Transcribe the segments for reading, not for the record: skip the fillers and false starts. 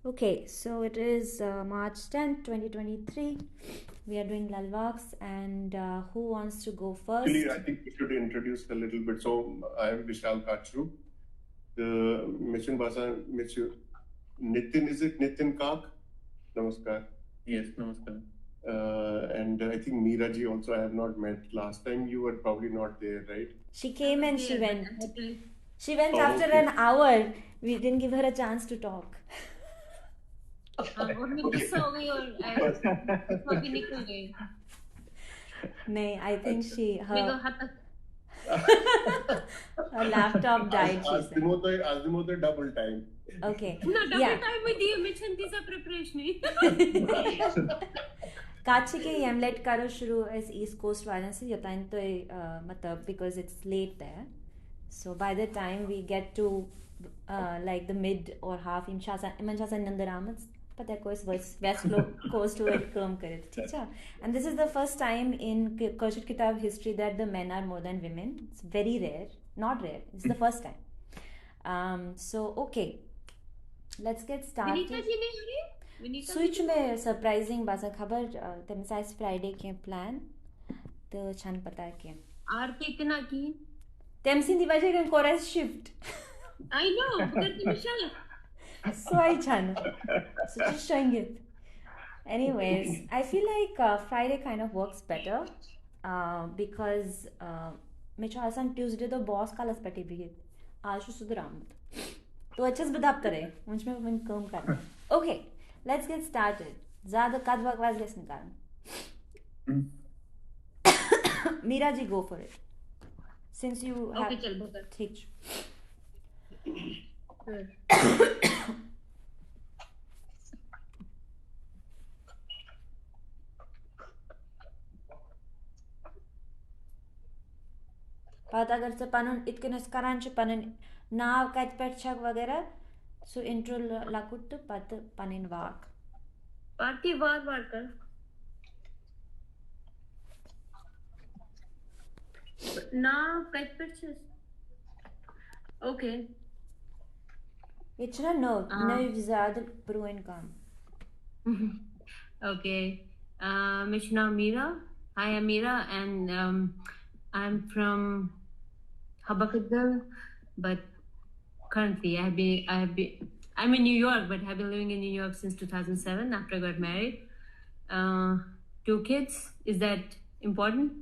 Okay, so it is March 10th, 2023. We are doing Lal Vaakh, and who wants to go first? Actually, I think we should introduce a little bit. So, I am Vishal Kachru. The Mission Basa, Nitin, is it Nitin Kak? Namaskar. Yes, namaskar. And I think Meera ji also I have not met. Last time you were probably not there, right? She came and she went. Actually, She went Oh, after okay. an hour. We didn't give her a chance to talk. और मैं गुस्सा हो गई और उसको भी निकल गई No, I think मेरे को हाथ her laptop died. She said. Azimoto double time. Okay. ना डबल Yeah. टाइम में दिए मैं छंती सा प्रिपरेशन काची के एमलेट करो शुरू इस ईस्ट कोस्ट वाले से यताइन तो मतलब because it's late there, so by the time we get to like the mid or half इमंशासा नंदर आमद पता है कोई वेस्ट कोस्ट वर्ड कम करे ठीक है. And this is the first time in Kashmir kitab history that the men are more than women. It's very rare, not rare, it's the first time. So okay, let's get started. Vinita ji ने अरे Vinita switch में surprising बासा खबर तम size Friday के plan तो छन पता है के आर पे इतना की तम सिंधी वजह के कोरस shift I know because the Michelle so I छन so just showing it. Anyways, I feel like Friday kind of works better because मैं चाहता Tuesday तो बॉस का लस पटी भी आज सुधराम तो अच्छे से बदाब करे मुझ में मन कम करना. Okay, let's get started. ज़्यादा कद बकवास लेस निकाल. Meera ji, go for it. Since you have okay चल बता ठीक. पता अगर से पनुन इतकनस करांच पनुन नाव कत पेट छक वगैरह सो इंट्रो लाकुट पत पनिन वाक पार्टी वार कर ना कट परचेस ओके इतना no ज़्यादा ब्रुइन काम. Okay. Mishna Meera. Hi, I'm Meera, and I'm from Habakadal, but currently I'm in New York, but I've been living in New York since 2007 after I got married. 2 kids. Is that important?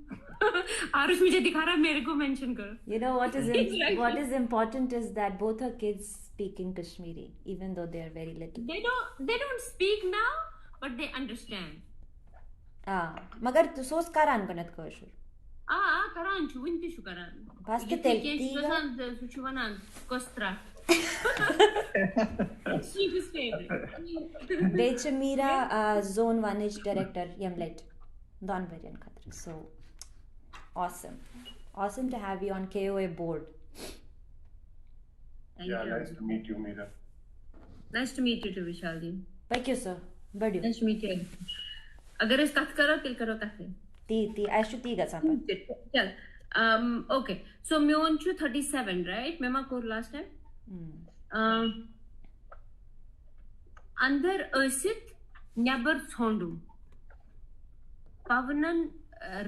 Arush मुझे दिखा रहा मेरे को mention करो. You know what is important is that both her kids speak in Kashmiri, even though they are very little. They don't speak now, but they understand. मगर तो सोच करान कनत कशुर. Karan şu winti şu karan. Bas ke teltiga. Şu vanan kostra. She was favorite. Beach Meera zone 1 is director Yemlet Don Varian Khatri. So awesome to have you on KOA board. Thank Yeah, you. nice to meet you, Meera. Nice to meet you too, Vishal ji. Thank you, sir. Badu. Nice to meet you. अगर इस कथ करो तिल करो कथ ती आशु ती गसा पर. चल okay, so मैं on to 37, right? मैं कोर last time. अंदर असित न्याबर छोंडू पवनन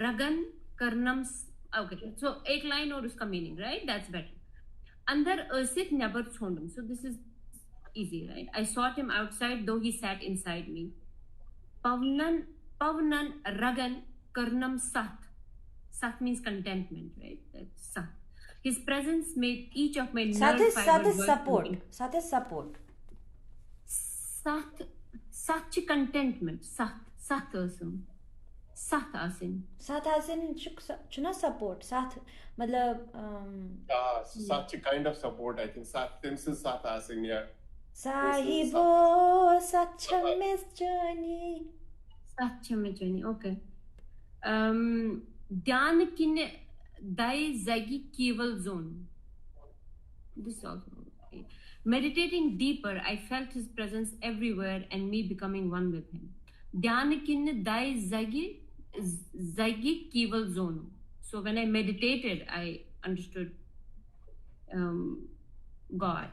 रगन करनम. Okay, so एक line और उसका meaning, right? That's better. अंदर Asit न्याबर छोंडू. So this is easy, right? I sought him outside, though he sat inside me. Pavnan ragan karnam sat. Sat means contentment, right? That's sat. His presence made each of my nerve fibers support. Sat is support. Sat contentment. Sat asin. Sat asin chuna support. Sat मतलब Such a kind of support, I think. This is Sat Asin, yeah. Sahibo Satchamis journey. Satchamis journey, okay. Dhyan kin dai zagi keval zone. This is also okay. Meditating deeper, I felt his presence everywhere and me becoming one with him. Dhyan kin dai zagi keval zone. So when I meditated, I understood God.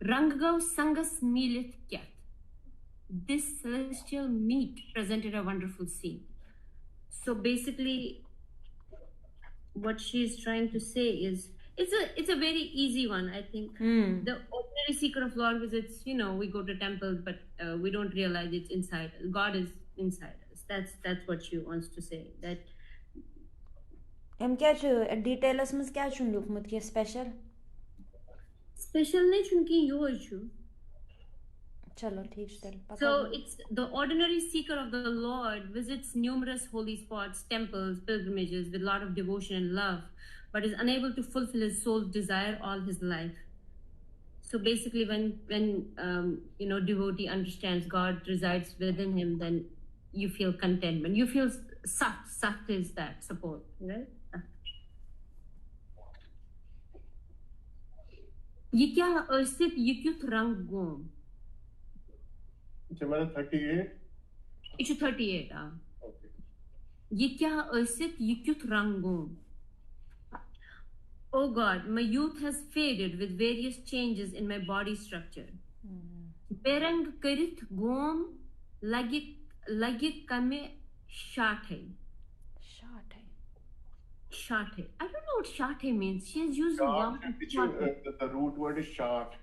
Ranggav sangas milit kyat. This celestial meet presented a wonderful scene. So basically, what she's trying to say is it's a very easy one. I think the ordinary seeker of Lord visits, we go to temples, but we don't realize it's inside us. God is inside us. That's what she wants to say. That em kya chu details mas kya chun lukmut ki special ne chunki yoju. chalo theek chal So it's the ordinary seeker of the Lord visits numerous holy spots, temples, pilgrimages with a lot of devotion and love, but is unable to fulfill his soul's desire all his life. So basically, when devotee understands God resides within him, then you feel contentment. You feel sat is that support, right? ये क्या अस्तित्व ये क्यों रंग गोम हमारा 38 it's 38 okay ये क्या अस्तित्व ये क्यों रंग गोम Oh God, my youth has faded with various changes in my body structure. Berang karit gom lagi kame shate. Shate. I don't know what shate means. She has used the root word is shart.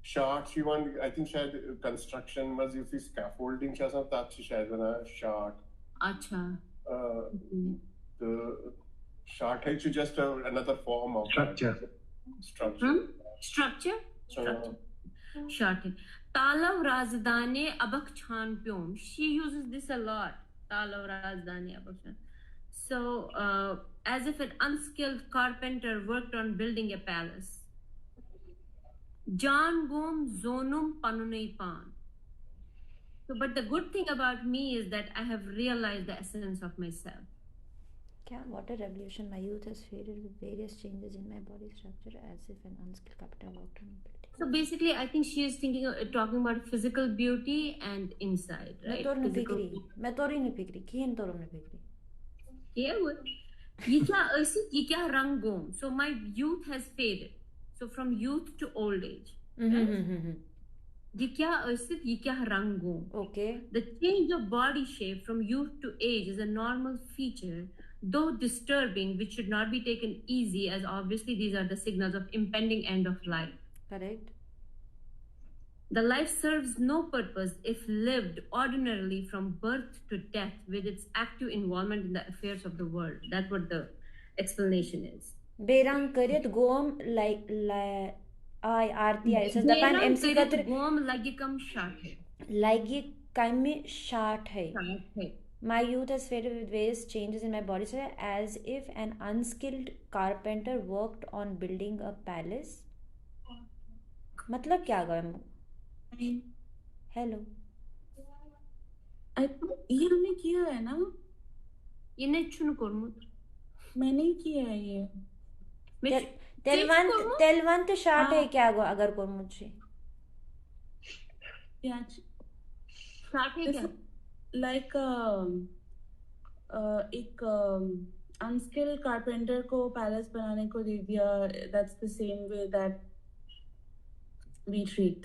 Shart. She want. I think she had construction. Was if scaffolding. She has some that she had a shart. Acha. The shart is just another form of structure. Structure. Sharte. Talav razdane abak chan pyom. She uses this a lot. Talav razdane abak chan. So, as if an unskilled carpenter worked on building a palace. Jan gom zonum panunei pan. So, but the good thing about me is that I have realized the essence of myself. What a revolution. My youth has faded with various changes in my body structure as if an unskilled carpenter worked on building. So basically, I think she is talking about physical beauty and inside, right? मैं तोरी नहीं फिक्री किन तोरम नहीं फिक्री Yeah, ये क्या रंग गोम. So my youth has faded. So from youth to old age. ये क्या रंग गोम. Okay. The change of body shape from youth to age is a normal feature, though disturbing, which should not be taken easy, as obviously these are the signals of impending end of life. Correct. The life serves no purpose if lived ordinarily from birth to death with its active involvement in the affairs of the world. That's what the explanation is. Berang karit gom like I arti I says dapan MC katr gom lagi kam shart hai. Lagi kam shart hai. My youth has faded with various changes in my body so as if an unskilled carpenter worked on building a palace. मतलब क्या गया hello ये हमने किया है ना ये नहीं चुन करमुत मैंने ही किया है ये तेलवंत शार्ट है क्या अगर करमुत से शार्ट है क्या लाइक एक अनस्किल्ड कारपेंटर को पैलेस बनाने को दे दिया that's the same way that we treat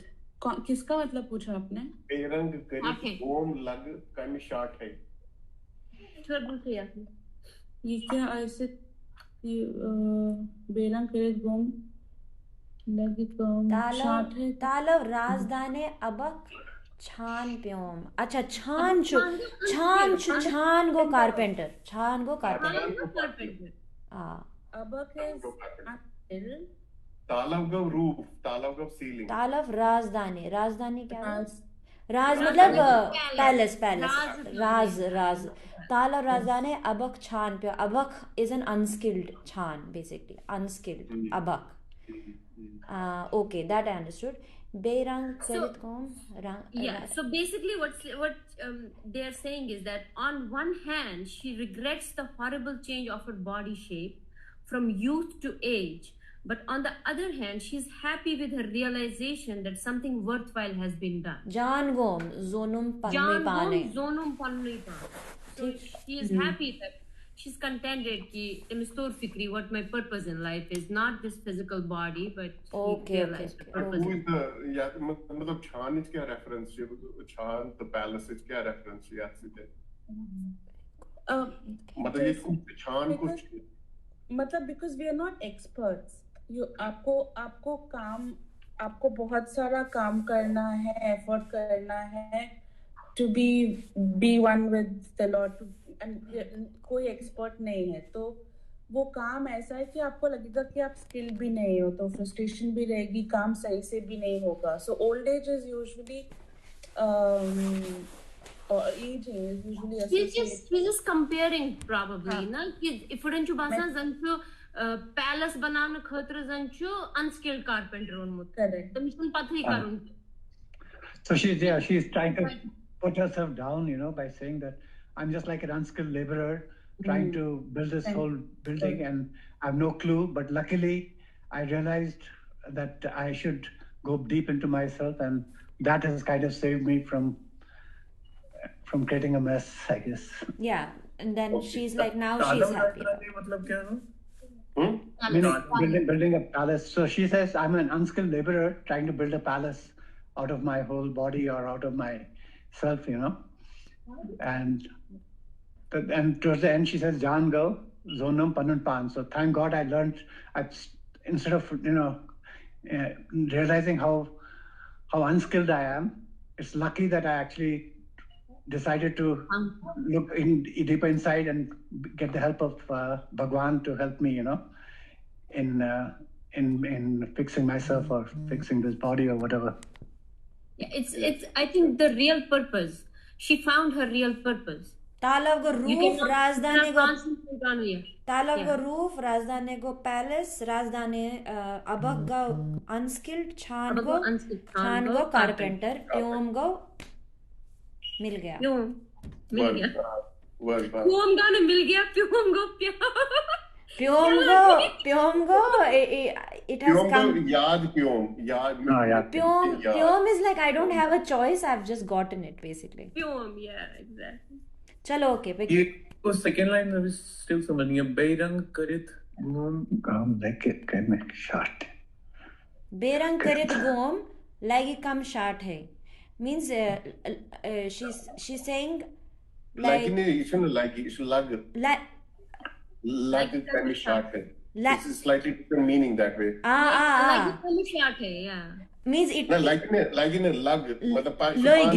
किसका मतलब पूछा आपने बेरंग करीब ओम लग कम शार्ट है छोड़ बोलते यार ये क्या ऐसे बेरंग करीब ओम लग कम शार्ट है तालव राजधानी अबक छान प्योम अच्छा छान गो कारपेंटर अबक इज तालव गव रूफ तालव गव सीलिंग तालव राजधानी क्या राज मतलब पैलेस राज तालव राजधानी अबक छान पे अबक इज एन अनस्किल्ड छान बेसिकली अनस्किल्ड अबक okay that I understood Berang so basically what they are saying is that on one hand she regrets the horrible change of her body shape from youth to age. But on the other hand, she's happy with her realization that something worthwhile has been done. Jangom zonum panui pane. So she is happy that she's contented ki temis tor fikri what my purpose in life is, not this physical body, but she Okay, realized okay, her okay. purpose. Who is the yeah मतलब छान etch क्या reference है छान the palace etch क्या reference है याद से मतलब ये कुछ छान कुछ मतलब because we are not experts. आपको काम आपको बहुत सारा काम करना है, effort करना है to be one with the Lord. and कोई expert नहीं है, तो वो काम ऐसा है कि आपको लगेगा कि आप स्किल भी नहीं हो, तो फ्रस्ट्रेशन भी रहेगी, काम सही से भी नहीं होगा. So old age is usually or aging is usually associated. She's just comparing probably, हाँ. na कि if you basan zanchu palace banana khatra zanchu unskilled carpenter onmut. Correct. तो mission pathai karun. So she's trying to put herself down, you know, by saying that I'm just like an unskilled laborer trying to build this whole building and I have no clue. But luckily, I realized that I should go deep into myself, and that has kind of saved me from creating a mess, I guess. Yeah, and then Okay. she's like, now she's happy. मतलब क्या है? Meaning building a palace. So she says, I'm an unskilled laborer trying to build a palace out of my whole body or out of myself, you know. And towards the end, she says, Jan go, zonam panun pan. So thank God I learned, instead of, you know, realizing how unskilled I am, it's lucky that I actually decided to look deeper inside and get the help of Bhagwan to help me, you know, in fixing myself or fixing this body or whatever. Yeah, it's I think the real purpose. She found her real purpose. तालाब को roof राजधानी को तालाब को Yeah. Roof राजधानी को palace राजधानी अबक गो unskilled छान Abak को go unskilled, छान छान को go कारपेंटर प्योम गो मिल गया Pyom मिल गया. वर्ड Pyom गाना मिल गया. Pyom go प्योम गो it has come याद pyom is like I don't have a choice, I've just gotten it basically. Pyom, yeah, exactly. चलो ओके ये को सेकंड लाइन में भी स्टिल समझ नहीं है. बेरंग करित घूम Come like it, can make shot. बेरंग करित गोम लागी कम शाट है means she's saying like like ne ishun like lag kind of shot hai. This is slightly different meaning that way. Like come shot है, yeah. means it ना like ne lag मतलब loig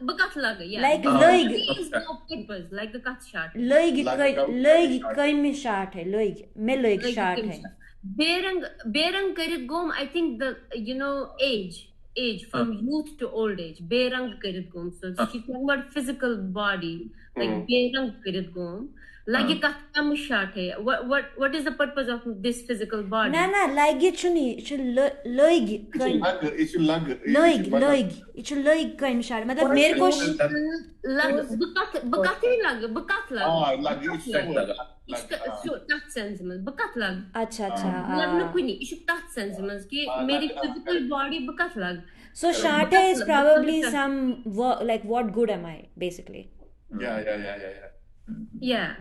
Bakat lag, yeah. like There loig is no purpose, like the cut shot. loig कम शाट है loig में loig शाट है Berang karit gom, I think the, you know, age from youth to old age. Berang karit gom. So she's talking about physical body, like berang karit gom. Like ये kam shot hai. What is the purpose of this physical body? ना लागी चुनी loig loig कम शाट मतलब मेरे को bakat lag. That sense में bakat lag. अच्छा lag ना कोई नहीं. इशु that sense में कि मेरी physical body bakat lag. so shate is probably some work, like what good am I basically. yeah.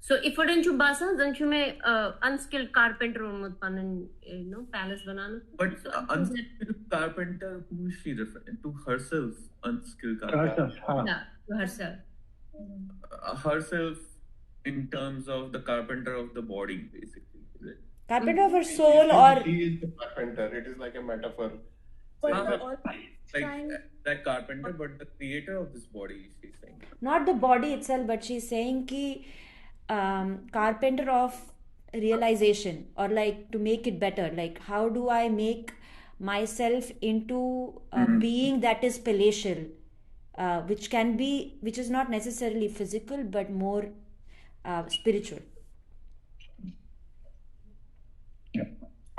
So if I don't basa, then you may unskilled carpenter unmut panan, you know, palace banana. But unskilled carpenter, who is she referring to? Herself, unskilled carpenter. Yeah, to herself. Herself in terms of the carpenter of the body, basically. Is it? Carpenter of her soul or He is the carpenter. It is like a metaphor. Like carpenter, but the creator of this body, she's saying. not the body itself, but she's saying ki carpenter of realization, or like to make it better, like how do I make myself into a being that is palatial, which is not necessarily physical but more spiritual.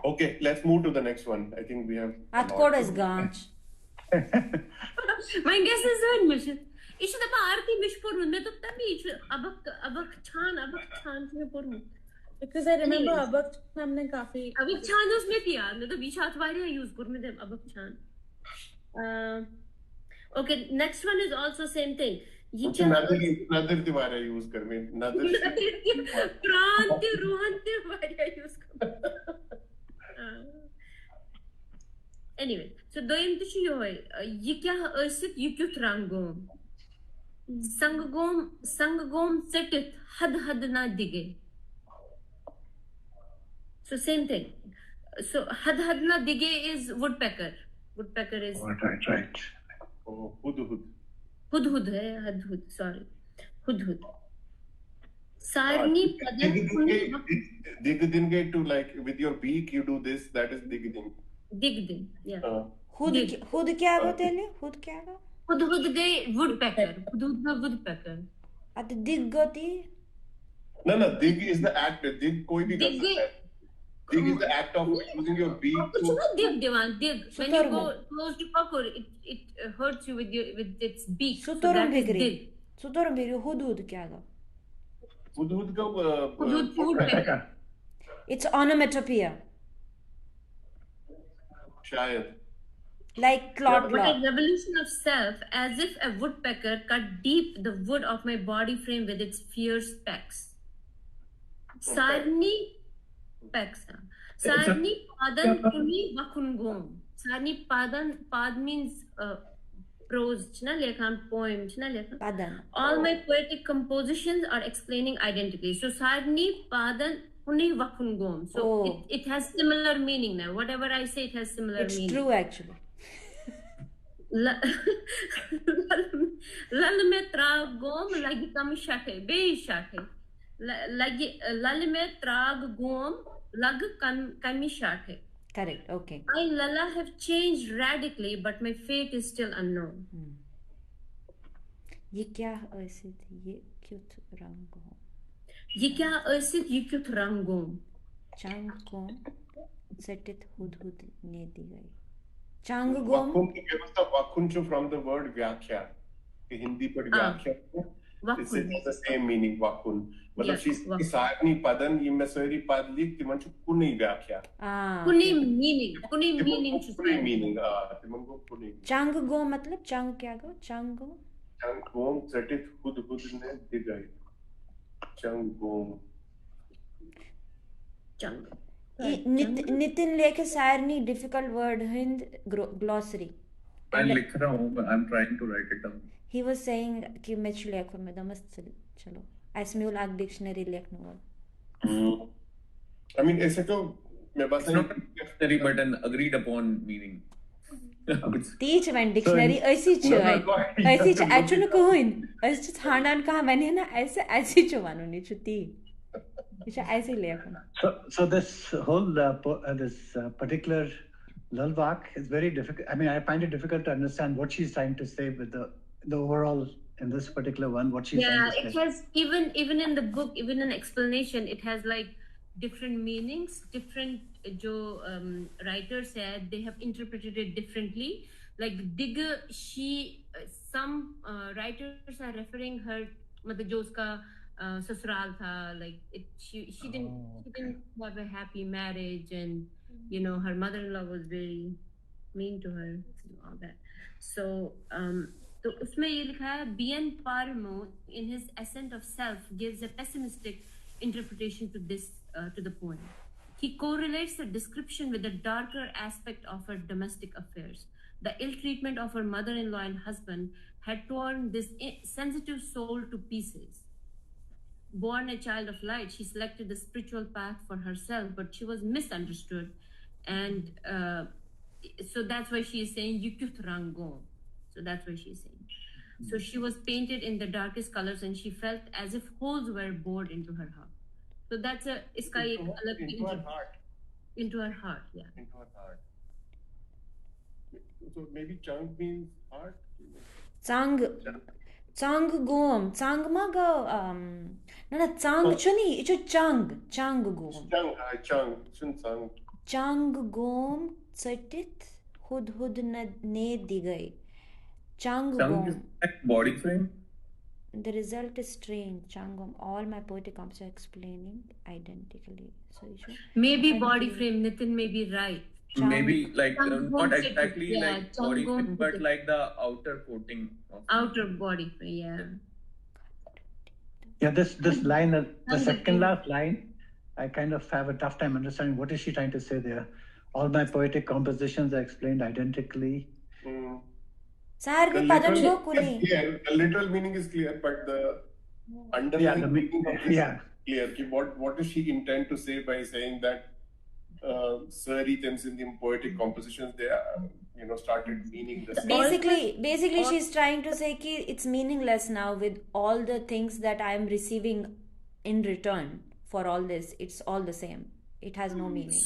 Okay, let's move to the next one. I think we have. Atkod is ganch. My guess is one mission. İşte de bağırtı müşporun ne tutta mi iş abak çan ne porun. Because I remember abak हमने काफी abak çan उसमें थी यार मैं तो बीच हाथ वाले use कर में दे abak çan. Okay, next one is also same thing. ये मुझे नदर तिवारी यूज कर में नदर प्रांत रोहन तिवारी यूज कर anyway so doim tu chu yoy ye kya asit ye kyut rangom sanggom setit had na dige so same thing so had na dige is woodpecker is Right. oh hudhud hai hudhud sorry hudhud sarni padam digdinge to like with your beak you do this that is digding digdin yeah खुद क्या होते हैं खुद क्या का hudhud gay woodpecker hudhud का woodpecker अत दिग गति no dig is the act dig कोई भी कर सकता है dig is the act of using your beak कुछ ना dig divan dig when you go Sutormo. close to cocker it hurts you with its beak सुतोरम that is बिगड़ी dig हुदूद क्या का hudhud का hudhud woodpecker it's onomatopoeia शायद like clot but a clot revolution of self as if a woodpecker cut deep the wood of my body frame with its fierce pecks sarni pecks sarni padan kuni vakungom sarni pad means prose chna lekhan poem chna lekhan padan all my poetic compositions are explaining identity so sarni padan kuni vakungom so it has similar meaning now whatever I say it has similar it's meaning true actually lal में त्राग गोम लगी कम शाठे बेशाठे लगी लल में त्राग गोम lag kami शाठे correct okay I lala have changed radically but my fate is still unknown ये क्या ऐसे थी ये क्यूट रंग हो ये क्या ऐसे ये क्यों रंगों चांग को सेटित हुद ने दी गई चांग गोम वाकुन की व्यवस्था वाकुन जो from the word व्याख्या कि हिंदी पर व्याख्या it's the same meaning वाकुन मतलब शी सारनी पदन ये मैं सोरी पद लिख तिमन छु कुनी व्याख्या कुनी meaning कुनी meaning तिमन को कुनी चांग गो मतलब चांग क्या गो चांग गोम सेटित हुद ने दी गई चांग गोम नितिन लेके सारनी डिफिकल्ट वर्ड हिंद ग्लॉसरी मैं लिख रहा हूँ I am trying to write it down he was saying कि मैं लेख में दमस्त चलो ऐसे में लाग डिक्शनरी लिखने वाला आई मीन ऐसे तो मैं बस dictionary but N agreed upon meaning तीच वन डिक्शनरी ऐसी एक्चुअली कोइन ऐसे छांडान कहा मैंने ना ऐसे चवानो नहीं छुती ऐसे लेखन so this whole this particular Lal Vaakh is very difficult. I mean, I find it difficult to understand what she's trying to say with the overall in this particular one. What she's trying to say. Yeah, it has even in the book, even in explanation, it has like different meanings. Different writers said they have interpreted it differently. Like digger, some writers are referring her, मतलब जो उसका ससुराल था, like she didn't have a happy marriage and. You know, her mother-in-law was very mean to her and all that. So, तो उसमें ये लिखा है B.N. Parmo in his Ascent of Self gives a pessimistic interpretation to this to the poem. He correlates the description with the darker aspect of her domestic affairs. The ill treatment of her mother-in-law and husband had torn this sensitive soul to pieces. Born a child of light, she selected the spiritual path for herself, but she was misunderstood. And so that's why she is saying Yukut Rango. So that's why she is saying. So she was painted in the darkest colors and she felt as if holes were bored into her heart. So that's into her heart. Into her heart, yeah. Into her heart. So maybe Chang means heart? Chang gom. Chang ma go no Chang chuni it's Chang gom. Chang chun Chang. Chang gom setit hud ne di gayi. Chang gom is body frame. The result is strange. Changom. All my poetic compositions are explaining identically. So maybe body frame. Nitin may be right. Maybe like not exactly Yeah, like body Changon fit, but fit. like the outer coating of Outer body, yeah. Yeah, this line, the And second last line, I kind of have a tough time understanding what is she trying to say there. All my poetic compositions are explained identically. Saharni padango kuni. The literal meaning is clear, but the underlying meaning of this is clear. What does she intend to say by saying that Sir Ethan's in the poetic compositions they are, started meaning the same. Basically, she's trying to say ki it's meaningless now with all the things that I am receiving in return for all this. It's all the same. It has no meaning.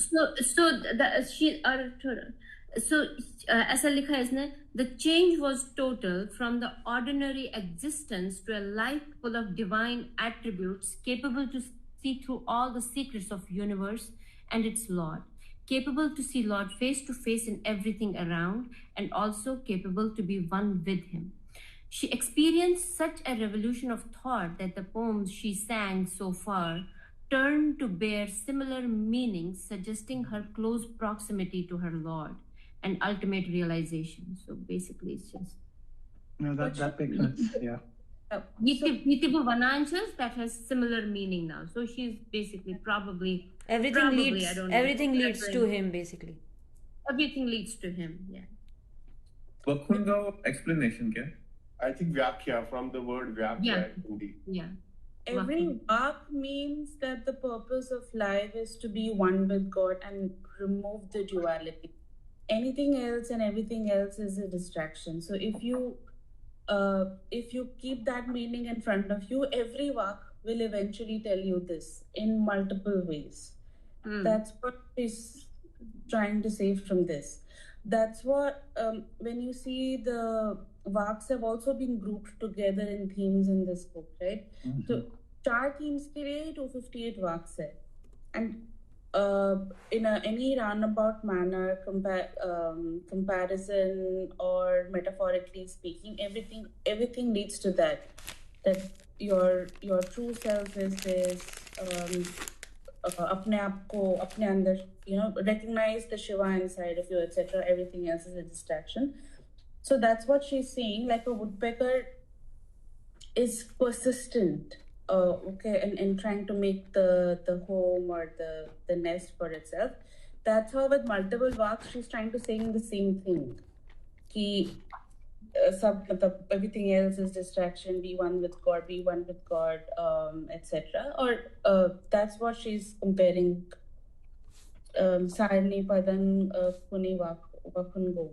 ऐसा लिखा है इसने, the change was total from the ordinary existence to a life full of divine attributes, capable to see through all the secrets of universe and its Lord, capable to see Lord face to face in everything around, and also capable to be one with him. She experienced such a revolution of thought that the poems she sang so far turned to bear similar meanings, suggesting her close proximity to her Lord and ultimate realization. So basically, it's just... No, that makes sense, yeah. Nitibu Vananchas, that has similar meaning now. So she's basically probably... Everything leads to him, basically. Everything leads to him, yeah. Vakhunga explanation, kya? I think Vyakhya, from the word Vyakhya in Hindi. Yeah. Every Vaakh means that the purpose of life is to be one with God and remove the duality. Anything else and everything else is a distraction. So if you keep that meaning in front of you, every Vaakh will eventually tell you this in multiple ways. That's what she's trying to say from this. That's what, when you see the Vaaks have also been grouped together in themes in this book, right? Mm-hmm. So, 4 themes ke liye 258 Vaaks hai. And in any roundabout manner, comparison or metaphorically speaking, everything leads to that your true self is this, अपने आप को अपने अंदर, recognize the Shiva inside of you, etc. Everything else is a distraction. So that's what she's saying. Like a woodpecker is persistent, and trying to make the home or the nest for itself. That's how with multiple Vaaks she's trying to say the same thing. Ki everything else is distraction. Be one with God. Be one with God, etc. Or that's what she's comparing. Sarni padan kuni vakungo.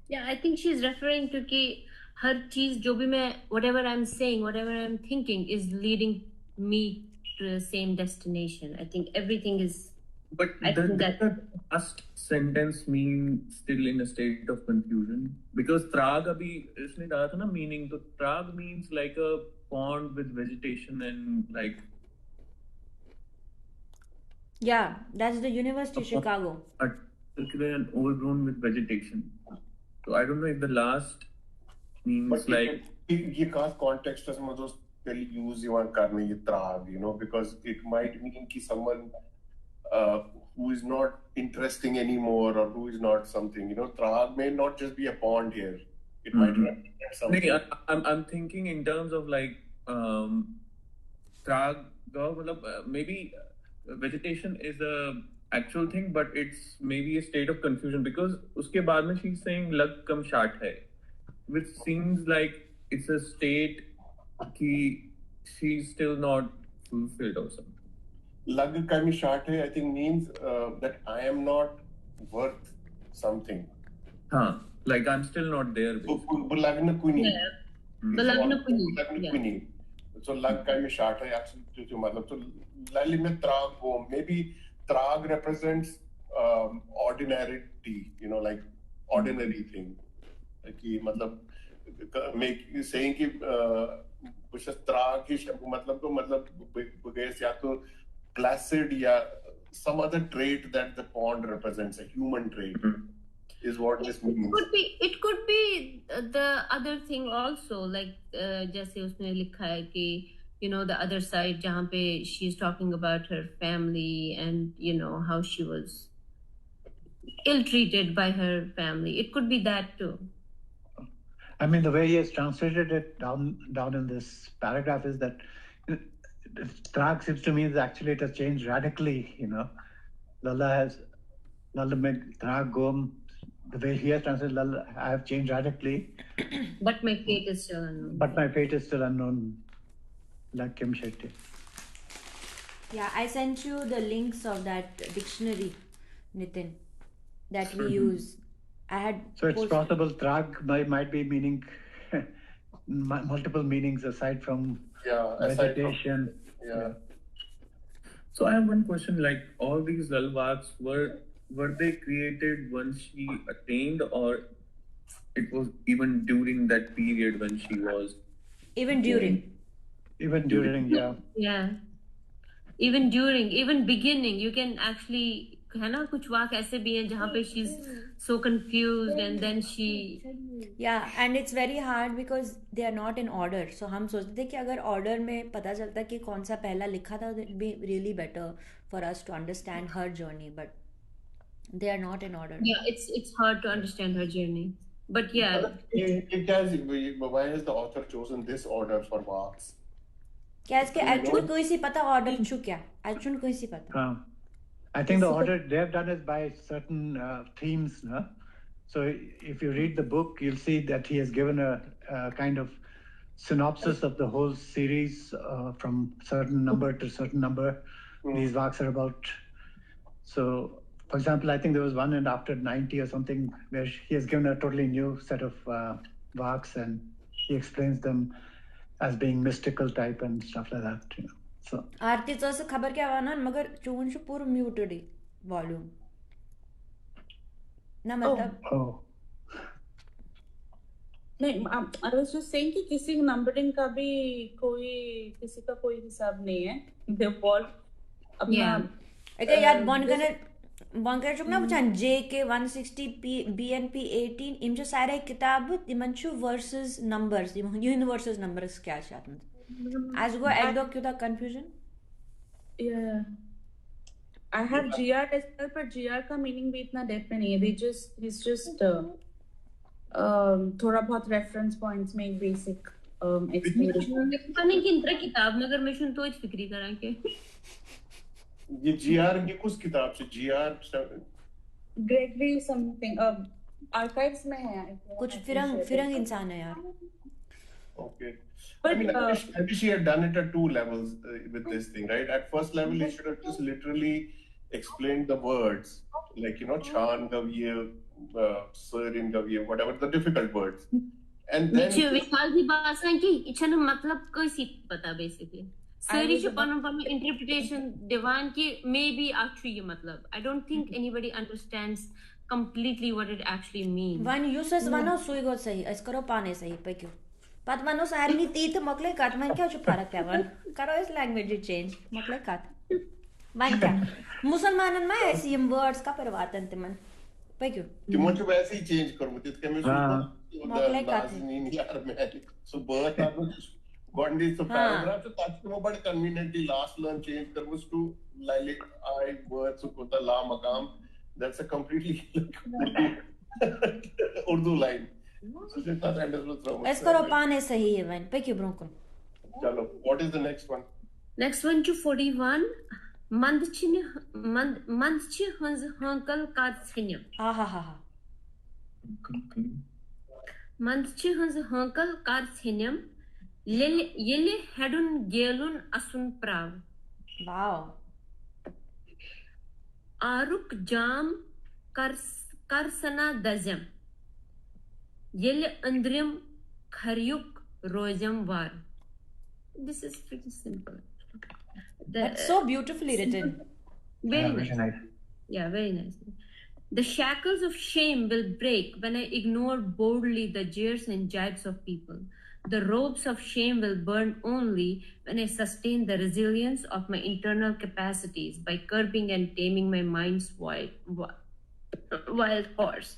Yeah, I think she's referring to ki har cheez jo bhi main, whatever I'm saying, whatever I'm thinking is leading me to the same destination. I think everything is... But the last sentence means still in a state of confusion, because trag abhi isne kha tha na meaning, so trag means like a pond with vegetation and like... Yeah, that's the University of Chicago. And overgrown with vegetation. So I don't know if the last means but like... ये खास context as में दोस्त पहले use even करने ये trag, because it might mean कि someone who is not interesting anymore or who is not something, trag may not just be a pond here. It might represent something. I'm thinking in terms of like trag, maybe vegetation is a actual thing, but it's maybe a state of confusion, because uske baad mein she's saying lag kam shart hai, which seems like it's a state ki she's still not fulfilled or something. Lag kam shart hai, I think means that I am not worth something. Like I'm still not there. Bulagna kuni. Bulagna kuni. So lag kam shart hai, actually so lali mein trag ho, maybe trag represents ordinarity, like ordinary thing. कि मतलब make saying कि कुछ trag ही मतलब बगैर या तो placid या some other trait that the pond represents, a human trait, is what this means. It could be the other thing also, like जैसे उसने लिखा है कि the other side जहाँ पे she's talking about her family and how she was ill-treated by her family. It could be that too. I mean, the way he has translated it down in this paragraph is that Trag seems to me that actually it has changed radically. Lalla make Trag Gom. The way he has translated Lalla, I have changed radically. But my fate is still unknown. But my fate is still unknown. Like Kim Shetty. Yeah, I sent you the links of that dictionary, Nitin, that we use. So it's possible Trag might be meaning multiple meanings aside from vegetation. So I have one question. Like all these Lal Vaakhs were they created once she attained, or it was even during that period when she was? Even during. Even during, yeah. Yeah. Even during, even beginning, you can actually, है ना कुछ वाक ऐसे भी हैं जहाँ पे she's so confused and then she. Yeah, and it's very hard because they are not in order. So हम सोचते थे कि अगर order में पता चलता कि कौन सा पहला लिखा था, it would be really better for us to understand her journey, but they are not in order. Yeah, it's hard to understand her journey. But yeah. Why has the author chosen this order for Vaaks? क्या इसके actually कोई सी पता order छू क्या? Actually कोई सी पता? I think the order they have done is by certain themes, no? So if you read the book, you'll see that he has given a kind of synopsis of the whole series from certain number to certain number. These Vaaks are about. So, for example, I think there was one and after 90 or something where he has given a totally new set of Vaaks and he explains them as being mystical type and stuff like that, So. आरती तो ऐसे खबर क्या हुआ ना मगर चून शु पूरा muted ही volume ना मतलब नहीं I was just saying कि किसी numbering का भी किसी का कोई हिसाब नहीं है they all अपना अच्छा यार बॉन्कर चुक ना पूछान JK 160 BNP 18 इमचे सारे किताब इमंचु versus numbers इन versus numbers क्या शायद as go egg dog क्यों था confusion yeah I have GR as well but GR का meaning भी इतना depth में नहीं है he's just थोड़ा बहुत reference points में एक basic explanation पता कि इंटर किताब मगर मैं सुन तो इस फिक्री करा के ये GR की कुछ किताब से GR Gregory something archives में है कुछ फिरंग इंसान है यार okay but I mean maybe she had done it at two levels with this thing right at first level he should have just literally explained the words like Chan Gavye Sarin Gavye whatever the difficult words and then विशाल जी बात है कि इच्छा मतलब कैसी पता basically सारी जो पन interpretation divine की maybe actually ये मतलब I don't think anybody understands completely what it actually means one uses one सुई गो सही इसकरो पाने सही पे क्यों पत वनो सारनी तीत मकले काट मन क्या जो फरक है वन करो इस लैंग्वेज चेंज मकले काट मन क्या मुसलमानन में ऐसी हम वर्ड्स का परवातन तिमन पे क्यों तिमन जो वैसे ही चेंज करो मुझे क्या मैं मकले काट नहीं यार मैं so birth got this paragraph so that's no but conveniently last learn change karmus to lilac I word sukota la maqam that's a completely Urdu line so just not understood इसकरो पाने सही है वन पे क्यों ब्रोको चलो what is the next one to 41 मंदछि हंस हंकल का छिन्य हा मंदछि हंस हंकल का छिन्यम Yele hedun gelun asun prav. Wow. Aruk jam karsana dazem. Yele andrim kharyuk rozam var. This is pretty simple. That's so beautifully written. Very nice. Yeah, very nice. The shackles of shame will break when I ignore boldly the jeers and jibes of people. The ropes of shame will burn only when I sustain the resilience of my internal capacities by curbing and taming my mind's wild horse.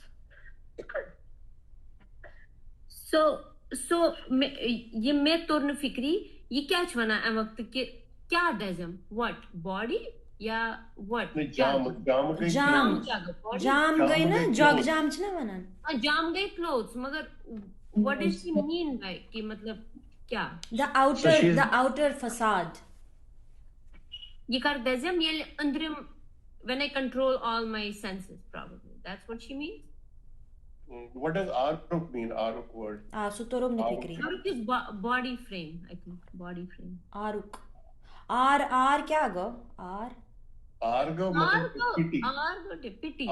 So ये मैं तोरन फिक्री ये क्या छवना है वक्त के क्या डजम what body Yeah, what? नहीं जाम गई जाम गई ना जॉग जाम छ ना वनान जाम गई clothes मगर what does she mean by कि मतलब क्या the outer facade ये कर दezem ये अंदरम when I control all my senses probably that's what she means. What does aruk mean? Aruk word. सुतोरम ने फिक्री Aruk is body frame I think body frame. Aruk R क्या गो R Argo मतलब pity.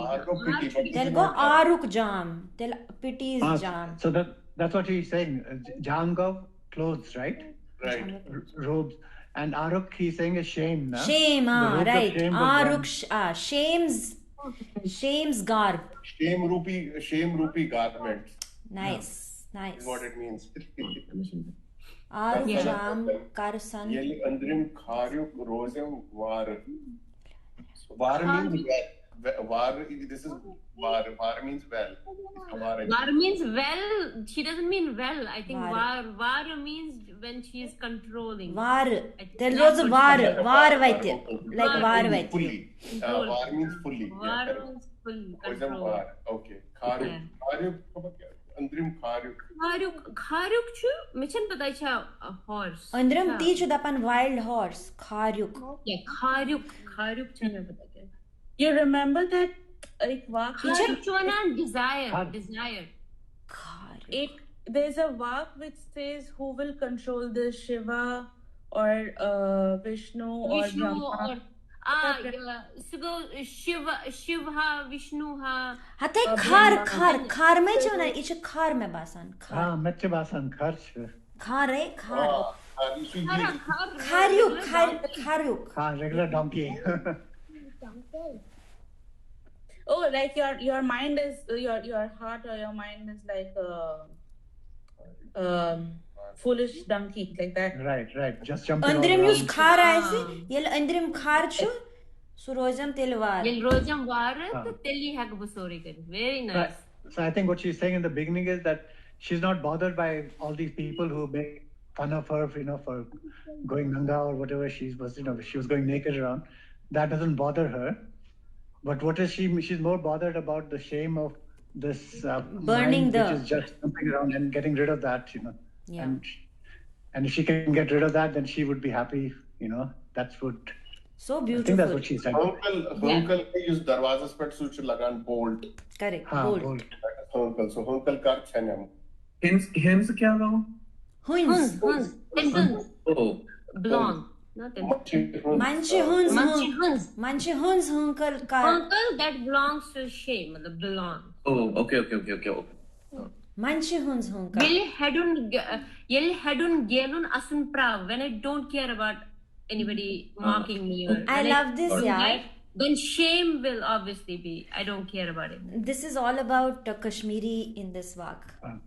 They'll go Aruk jam they'll pity is jam. So that's what he's saying. Jangov clothes, right? Right. Robes. And Aruk he's saying is shame, na? Shame, right. Aruk shame shame's garb. Shame rupee garments. Nice. Is what it means. Aruk jam karsan. Yeli andrim kharyuk rozem var. Var means well. Var. This is var. Var means well. Var means well. She doesn't mean well. I think var means when she is controlling. Var. There was a var vaite like var vaite. Fully. Var means fully. Var means full control. Var. Okay. Kharyuk. Andrim kharyuk. Kharyuk chu. Mechan patai cha horse. Andrim ti chu dapan wild horse. Kharyuk. Yeah. Kharyuk cha me pata kya. You remember that like Vaakh? Kharyuk chu na desire. There's a Vaakh which says who will control this, Shiva or Vishnu or Brahma. Shiva Vishnu ha. Hate khar में जो ना etch खार में बासन हाँ मच्चे बासन खर्च खारुक हाँ regular donkey. Oh, like your mind is your heart or your mind is like foolish donkey like that. Right. Just jumping. अंदरम यूज खार ऐसे ये अंदरम खार छु सुरोजम तेलवार. ये रोजम वार तो तेली हक बसोरी कर. Very nice. So I think what she's saying in the beginning is that she's not bothered by all these people who make fun of her, for going nanga or whatever she was going naked around. That doesn't bother her. But what is she? She's more bothered about the shame of this burning mind, which is just jumping around and getting rid of that, Yeah. And if she can get rid of that, then she would be happy. That's what. So beautiful. I think that's what she said. Uncle use darwazas पर switch लगान bolt. Correct. Bolt. Uncle. So uncle कर छन्याम. Hens क्या गाओ? Huns. Oh. Belong. Manche huns uncle ka. Uncle that belongs to shame. मतलब belong. Oh, okay. Manche huns uncle. Yel hedun gelun asun prav. When I don't care about anybody mocking me or I love this, yeah. Then shame will obviously be. I don't care about it. This is all about Kashmiri in this Vaakh.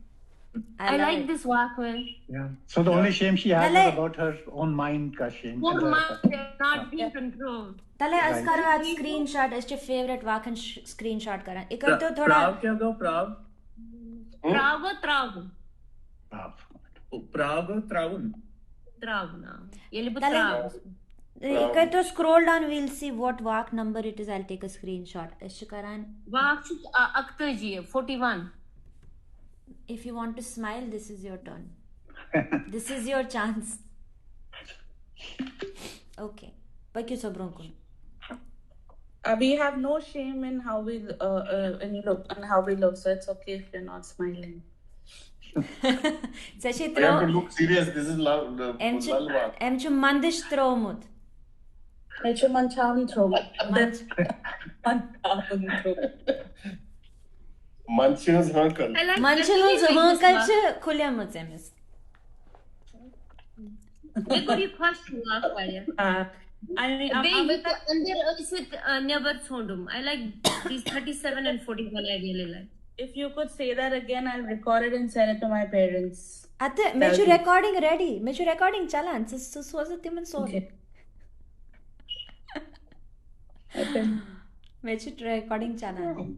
I like this Vaakh man. Yeah. So the only shame she has is about her own mind ka shame. Own mind not being controlled. तले Oscar आज screenshot इसके favorite Vaakh screenshot करा. इकर तो थोड़ा. प्राव क्या गाओ प्राव? Trav na. ये लिप trav. इकर तो scroll down, we'll see what Vaakh number it is. I'll take a screenshot. इसके कारण. Vaakh Akhtar ji 41. If you want to smile, this is your turn. This is your chance. Okay. Bakyu sabronko. We have no shame in how we look, so it's okay if you're not smiling. Sashi I have to look serious. This is Lal Vaakh. Emchu mandish tromut. Emchu manchaun throw. Manchins uncle. Manchins uncle ch khulya mutsemis. What good question last Valia? I mean, never thondum. I like these 37 and 41 I really like. If you could say that again, I'll record it and send it to my parents. Ate, mechu recording ready. Mechu recording chalan. So was it timan so. Okay. Mechu recording chalan.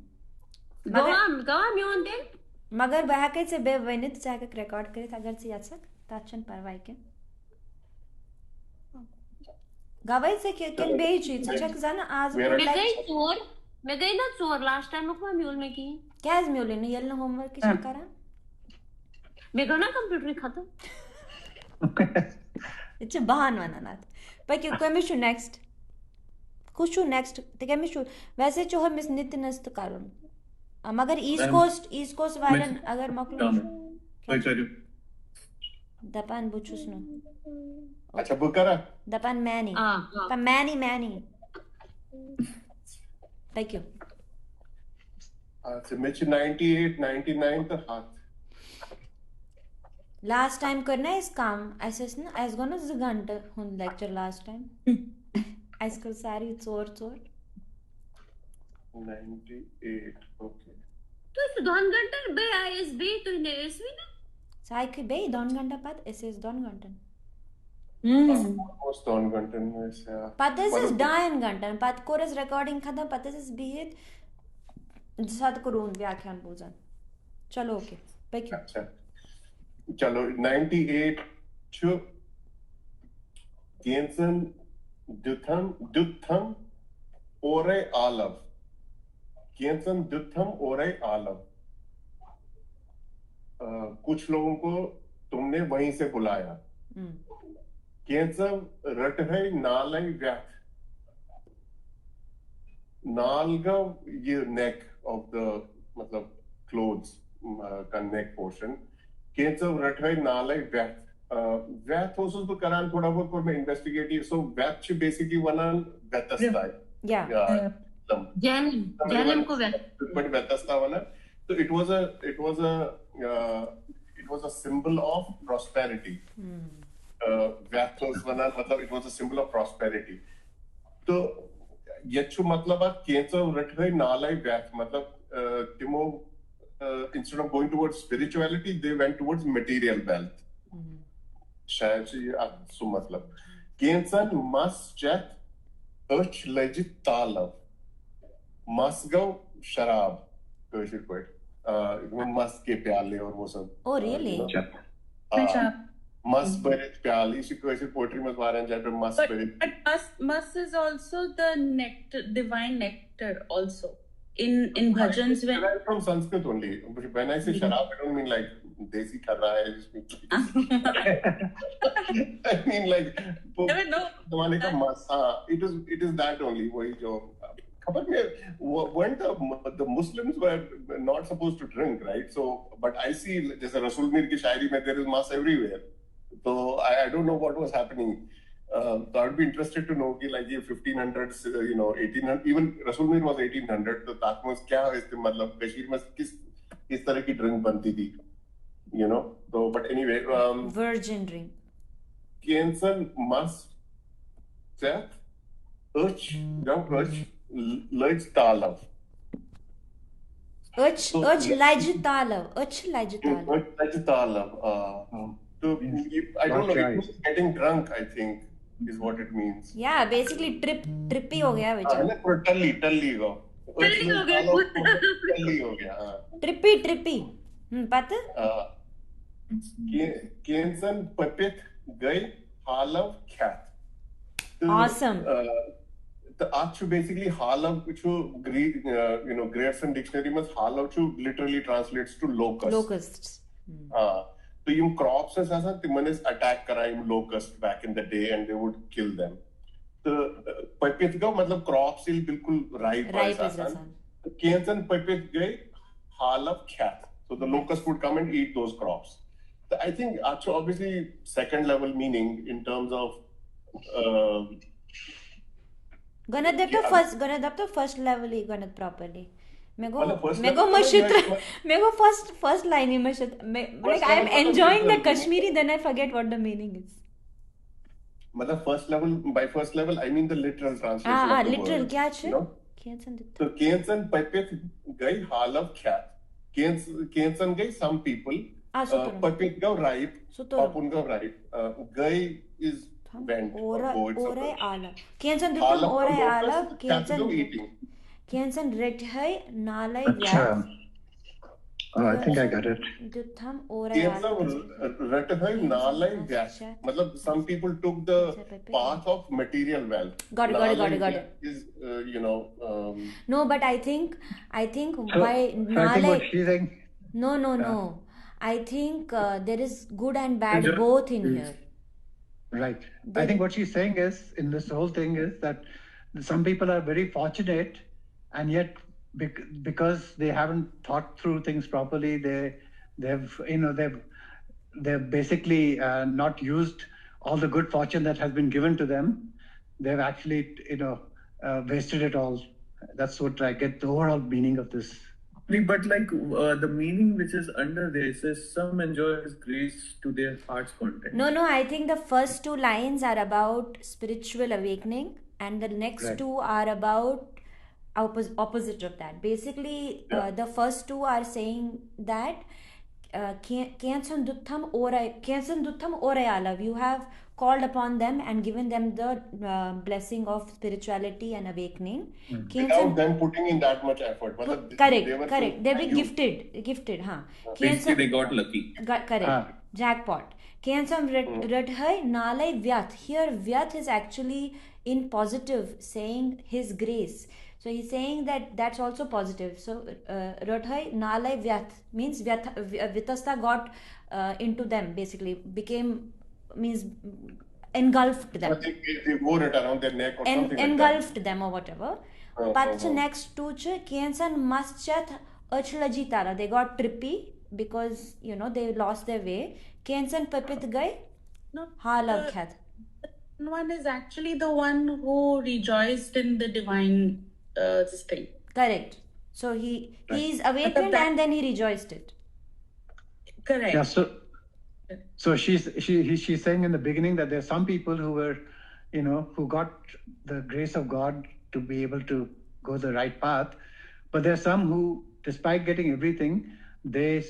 Go on, you want then? मगर बहाके से बे वनित जाके record करे अगर से याद सक ताचन परवाई के Gavai se can beige it. Check zana az Where मैं गई ना चोर लास्ट टाइम को म्यूल में की क्या है म्यूल ने येलो होमवर्क की चेक करा मैं गना कंप्यूटर खत्म it's a bahan wananat but you come to next कुछ नेक्स्ट ते क्या मिशु वैसे जो हम इस नित्य नस्त कारण मगर ईस्ट कोस्ट वालन अगर मकलो दपान बुचुस नो अच्छा बुकरा दपान मैनी का मैनी thank you अच्छा मिच 98 99 तक हाथ लास्ट टाइम करना है इस काम ऐसे ना ऐस गो ना 2 घंटे हुन लेक्चर लास्ट टाइम ऐस कर सारी चोर 98 ओके तो इस 2 घंटे बे आईएस बे तो ने एसवी ना साई के बे 2 घंटा बाद एसएस 2 घंटे almost 2 घंटे में से पता है 2 घंटे बाद कोरस रिकॉर्डिंग खत्म पता है बीत साथ करूं व्याख्यान पूजन चलो ओके बैक अच्छा चलो 98 छु केंसन दुथम ओरे आलव केंसन दुथम ओरे आलव कुछ लोगों को तुमने वहीं से बुलाया केंसन रट है नालय व्याथ नालगा ये नेक ऑफ द मतलब क्लोथ्स का नेक पोर्शन केंसन रट है नालय व्याथ व्याथ also तो करान थोड़ा बहुत पर मैं इन्वेस्टिगेटिव so व्याथ ची बेसिकली वनान व्यतस्ता है जैनम को but व्यतस्ता वना so it was a symbol of prosperity व्याथोस वनान मतलब it was a symbol of prosperity तो यच्छु मतलब आ केंसन रट है नालय व्याथ मतलब तिमो instead of going towards spirituality they went towards material wealth शायद ये सु मतलब केंसन मस चेत अच लजित तालव मस गो शराब कशिर कोट मस के प्याले और वो सब oh really मस बरित प्याली शी कशिर पोएट्री में वारन जब मस बरित but mus is also the nectar, divine nectar also in bhajans when from Sanskrit only when I say sharab I don't mean like desi kharra hai I mean like never know zamane ka mas it is that only wahi jo khabar mein when the Muslims were not supposed to drink right so but I see jaise Rasul Mir ki shairi mein there is mas everywhere so I don't know what was happening so I would be interested to know कि like ये 1500s you know 1800 even Rasul Mir was 1800 तो ताकमस क्या इसके मतलब कश्मीर में किस तरह की ड्रिंक बनती थी you know so but anyway virgin drink केंसन मस सेट उच जब उच लज तालव उच लज तालव so I don't know it was getting drunk I think is what it means yeah basically trippy हो गया बेचारा ना पूरा टल्ली हो गया ट्रिपी पता केंसन पपित गई हालव ख्यात awesome the actual basically हालव which you know Grierson dictionary में हालव जो literally translates to locusts so Yama crops as आसान तिमनेस attack करा यम locust back in the day and they would kill them तो पपित गो मतलब crops इल बिल्कुल ripe आसान केंसन पपित गई हालव ख्यात so the locust would come and eat those crops so I think actually obviously second level meaning in terms of गणित तो first level ही गणित properly मेगो first line he मशद like I am enjoying the Kashmiri then I forget what the meaning is मतलब by first level I mean the literal translation of the literal word, क्या है तो केंसन पपित गई हालव ख्यात केंसन गई some people पपित गो ripe अपन गो ripe गई is went ओरे आला केंसन दुपम ओरे आला केंसन रेट है नालय व्याथ Oh, I think I got it. Dutham मतलब some people took the path of material wealth. Got it. Is no, but I think So, why I think what Nalai. she's saying. No. I think there is good and bad both in here. Right. I think what she's saying is, in this whole thing, is that some people are very fortunate, and yet because they haven't thought through things properly, they've basically not used all the good fortune that has been given to them. They've actually wasted it all. That's what I get the overall meaning of this. But like the meaning which is under this is some enjoy His grace to their heart's content. No, I think the first two lines are about spiritual awakening, and the next two are about opposite of that. Basically, the first two are saying that Kensan Dutham Orayalav, you have called upon them and given them the blessing of spirituality and awakening. Without them putting in that much effort. Correct. They've been gifted. Basically, they got lucky. Correct. Jackpot. Kensam Radhai Nalai Vyat. Here, Vyat is actually in positive, saying His grace. So he's saying that that's also positive. So Radhai Nalai Vyat means Vitasta got into them, basically means engulfed them. I think they wore it around their neck or something engulfed like them or whatever. But next to Kensan Maschat Achlajitara, they got trippy because they lost their way. Kensan Papit Gai Halab Khat. One is actually the one who rejoiced in the divine this thing. Correct. So he is awakened and then he rejoiced it. Correct. Yeah. So she's saying in the beginning that there are some people who were, who got the grace of God to be able to go the right path, but there are some who, despite getting everything, they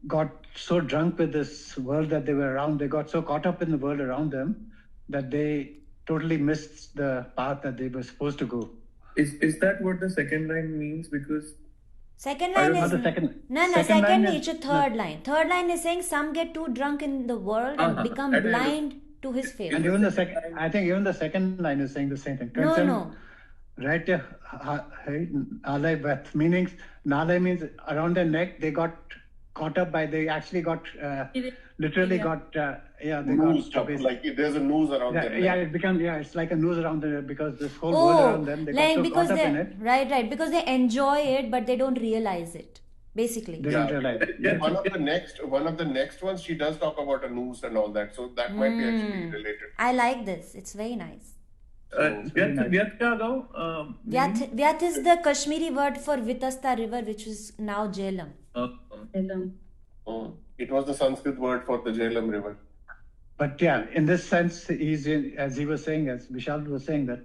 got so drunk with this world that they were around. They got so caught up in the world around them that they totally missed the path that they were supposed to go. Is that what the second line means? Because second line is second it's a third line. Third line is saying some get too drunk in the world and become blind to His favor. And even the second line is saying the same thing. No. Right, Nalai Vath, meaning Nalai means around their neck. They got caught up by. They actually got literally got. They noose got like there's a noose around their neck. Yeah, it becomes it's like a noose around there because this whole world around them. They got so caught up in it. Right, because they enjoy it, but they don't realize it. Basically, they don't realize. One of the next ones, she does talk about a noose and all that, so that might be actually related. I like this. It's very nice. Vyat is the Kashmiri word for Vitasta river, which is now Jhelum. It was the Sanskrit word for the Jhelum river. But yeah, in this sense, as he was saying, as Vishal was saying, that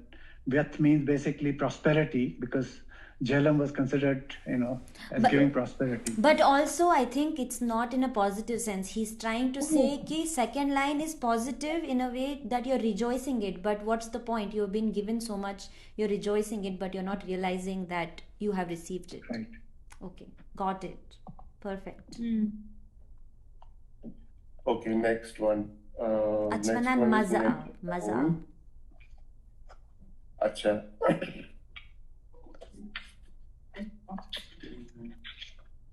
Vyat means basically prosperity because Jhelum was considered, as giving prosperity. But also, I think it's not in a positive sense. He's trying to say that second line is positive in a way that you're rejoicing it. But what's the point? You've been given so much, you're rejoicing it, but you're not realizing that you have received it. Right. Okay, got it. Perfect. Okay, next one. Achmanan Maza. Acha.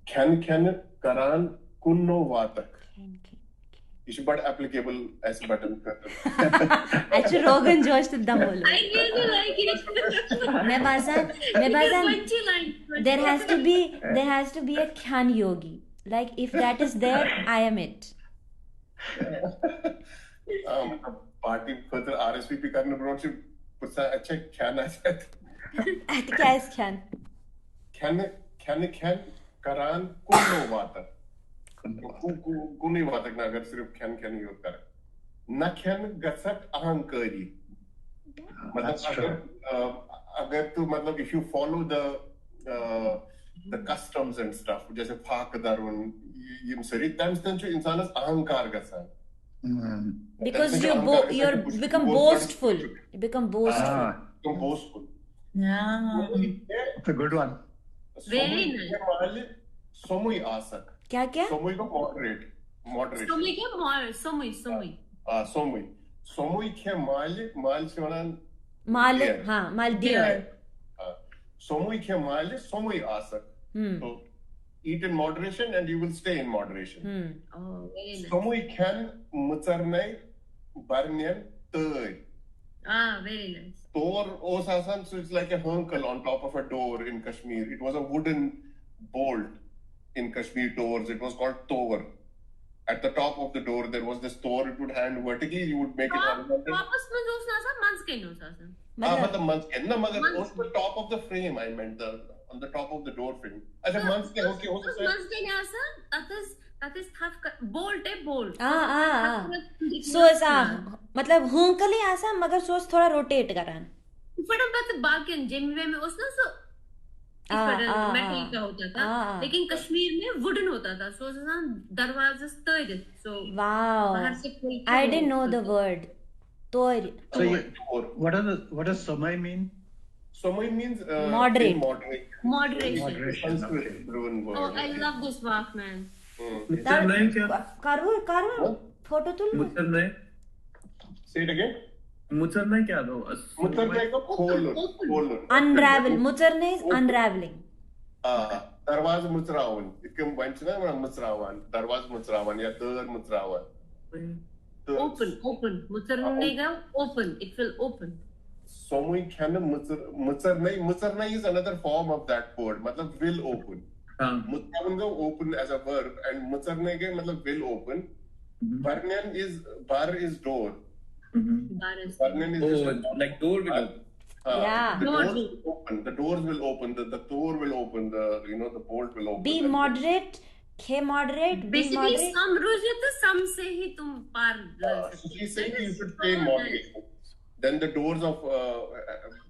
Can Karan Kunno Vatak. You should but applicable as button. Actually, Rogan Josh to the molo. I really like it. There has to be a Khan Yogi. Like if that is there, I am it. Party further RSVP करने पर उनसे पूछा अच्छा क्या ना चाहते क्या है Khan करान कुन्नो वातक कुन्नी वातक ना अगर सिर्फ Khan ही होता है ना Khan गसक अहंकारी मतलब अगर तू मतलब if you follow the customs and stuff जैसे फाक दारुन ये सरी times तंचु इंसान अहंकार गसान because you become boastful. You become boastful. Yeah. It's a good one. Very nice. Somui asak. क्या Somui को moderation. Somui क्या somui. Somui. Somui क्या mal से वाला माल हाँ माल deer. Somui क्या somui asak. So eat in moderation and you will stay in moderation. Oh, very nice. Somui can mutsarnai barnyan tøy. Very nice. Tor osasan, so it's like a hunkel on top of a door in Kashmir. It was a wooden bolt in Kashmir doors. It was called tor. At the top of the door, there was this tor. It would hang vertically. You would make it horizontal. वापस में जो सासा manskin हो सासा. मतलब manskin. No, magar on the top of the frame. I meant on the top of the door frame. अच्छा manskin हो सकता है. Manskin यासा that is tough bolt है bolt. So ऐसा मतलब हुंकली ऐसा मगर सोच थोड़ा रोटेट करान. फटाफट बाकी जिम्मे में उसने सो मेटल का होता था लेकिन कश्मीर में वुडन होता था सो दरवाजा स्टर्ड सो बाहर से कोई I didn't know the word tor. So what does somai mean? Somai means moderation. Moderation. Oh, I love this Vaakh, man. कारवर photo तुल. Say it again. मुचरना क्या दो? मुचरने को खोल. Unravel. मुचरने is unraveling. दरवाज मुचरावन. इसके बंचना है मुचरावन. दरवाज मुचरावन या दर मुचरावन. Open. मुचरने का open. It will open. Somui can mutsarnai is another form of that word. मतलब will open. Mutsaravan go open as a verb and mutsarnai ke मतलब will open. Barnyan is bar is door. Barnyan is like door will open. Yeah. The doors will open. The doors will open. The door will open. The bolt will open. Be moderate. Moderate. Basically, some rules है तो some से ही तुम पार. She's saying you should stay moderate. Then the doors of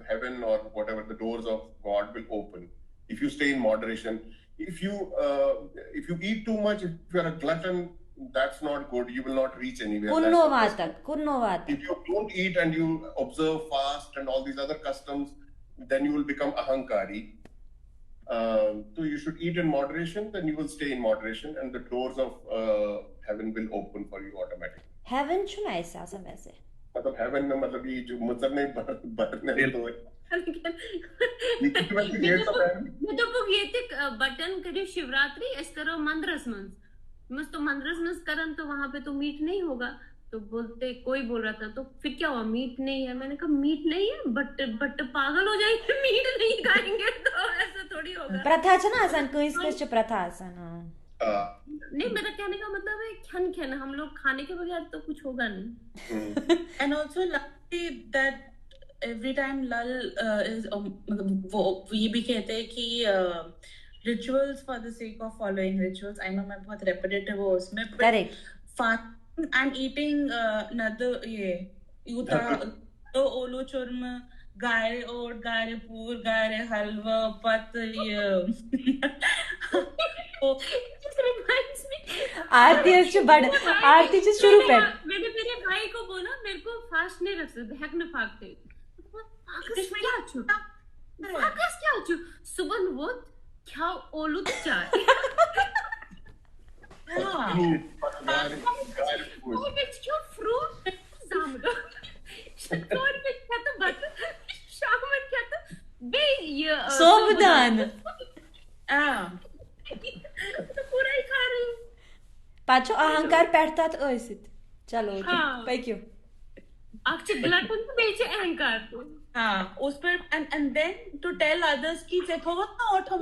heaven or whatever, the doors of God will open if you stay in moderation. If you eat too much, if you are a glutton, that's not good. You will not reach anywhere. Kunnovat. If you don't eat and you observe fast and all these other customs, then you will become ahankari. So you should eat in moderation, then you will stay in moderation, and the doors of heaven will open for you automatically. Heaven चुना ऐसा सब ऐसे. मतलब heaven में मतलब ये जो मुचरने बरने तो है. मैं तो बुगेते बटन करे शिवरात्रि इस करो मंद्रस तो मंद्रस करन तो वहां पे तो मीट नहीं होगा तो बोलते कोई बोल रहा था तो फिर क्या हुआ मीट नहीं है मैंने कहा मीट नहीं है बट पागल हो जाएंगे मीट नहीं खाएंगे तो ऐसा थोड़ी होगा प्रथा है ना आसान कोई इसके प्रथा आसान नहीं मेरा कहने का मतलब है खन हम लोग खाने के बगैर तो कुछ होगा नहीं and also that every time Lal is वो ये भी कहते हैं कि rituals for the sake of following rituals. I know मैं बहुत repetitive हूँ उसमें correct fasting and eating another ये युता तो ओलो चुर्म गारे ओट गारे पूर गारे हलवा पत ये reminds me आरती से शुरू कर मैंने मेरे भाई को बोला मेरे को फास्ट नहीं रख सकते हैक न फाकते क्या सुबह वो क्या ओलू चाय fruit zamdo शक्कर में क्या तो बटर शाम में क्या तो बे ये सोबदान तो पूरा ही खा रही हूँ पाचो अहंकार पैठता तो ऐसे चलो पक्यो आखिर ग्लटन तो बेचे अहंकार तो हाँ उस पर and then to tell others कि चेथोगा ना और हम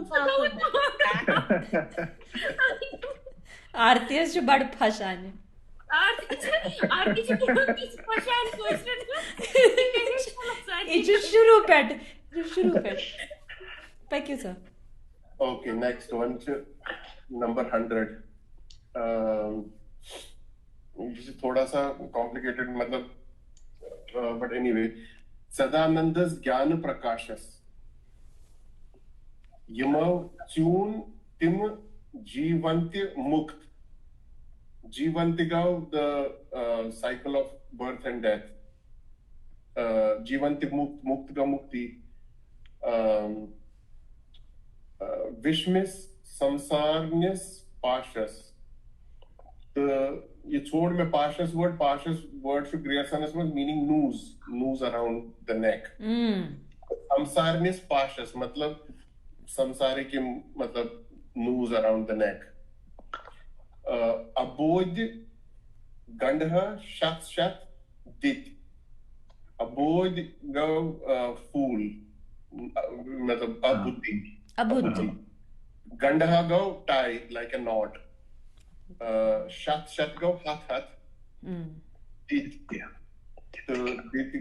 आरती से बड़ फसाने आरती से फसान क्वेश्चन ये शुरू पेट पक्यो sir Okay, next one, number 100. This is थोड़ा सा complicated, मतलब, but anyway, Sadanandas Jnana Prakashas. Yamav Tune Tim Jivanti Mukt. Jivantigav, the cycle of birth and death. Jivanti Mukt, Muktga Mukti. Vishmis samsarnis pashas. ये छोड़ में pashas word should create some meaning noose around the neck. Samsarnis pashas मतलब samsare के मतलब noose around the neck. Abodh gandha shat dit. Abodh go fool मतलब abudhi. Gandha go tie like a knot. Shat go hat. Dit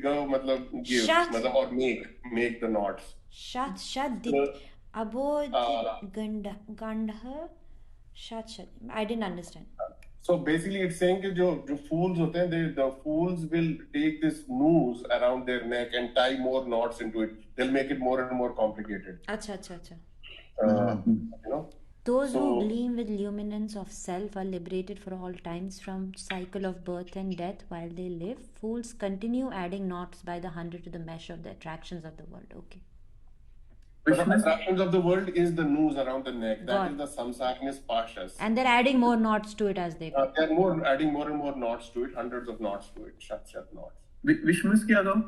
go मतलब give मतलब or make the knots. Shat dit. Abodh gandha shat. I didn't understand. So basically it's saying that जो fools होते हैं, the fools will take this noose around their neck and tie more knots into it. They'll make it more and more complicated. Acha. You know? Those who gleam with luminance of self are liberated for all times from cycle of birth and death while they live. Fools continue adding knots by the hundred to the mesh of the attractions of the world. Okay. The attractions of the world is the noose around the neck. That is the samsarnis pashas. And they're adding more knots to it as they go. They're adding more and more knots to it, hundreds of knots to it, shat knots. Vishmis kya tha?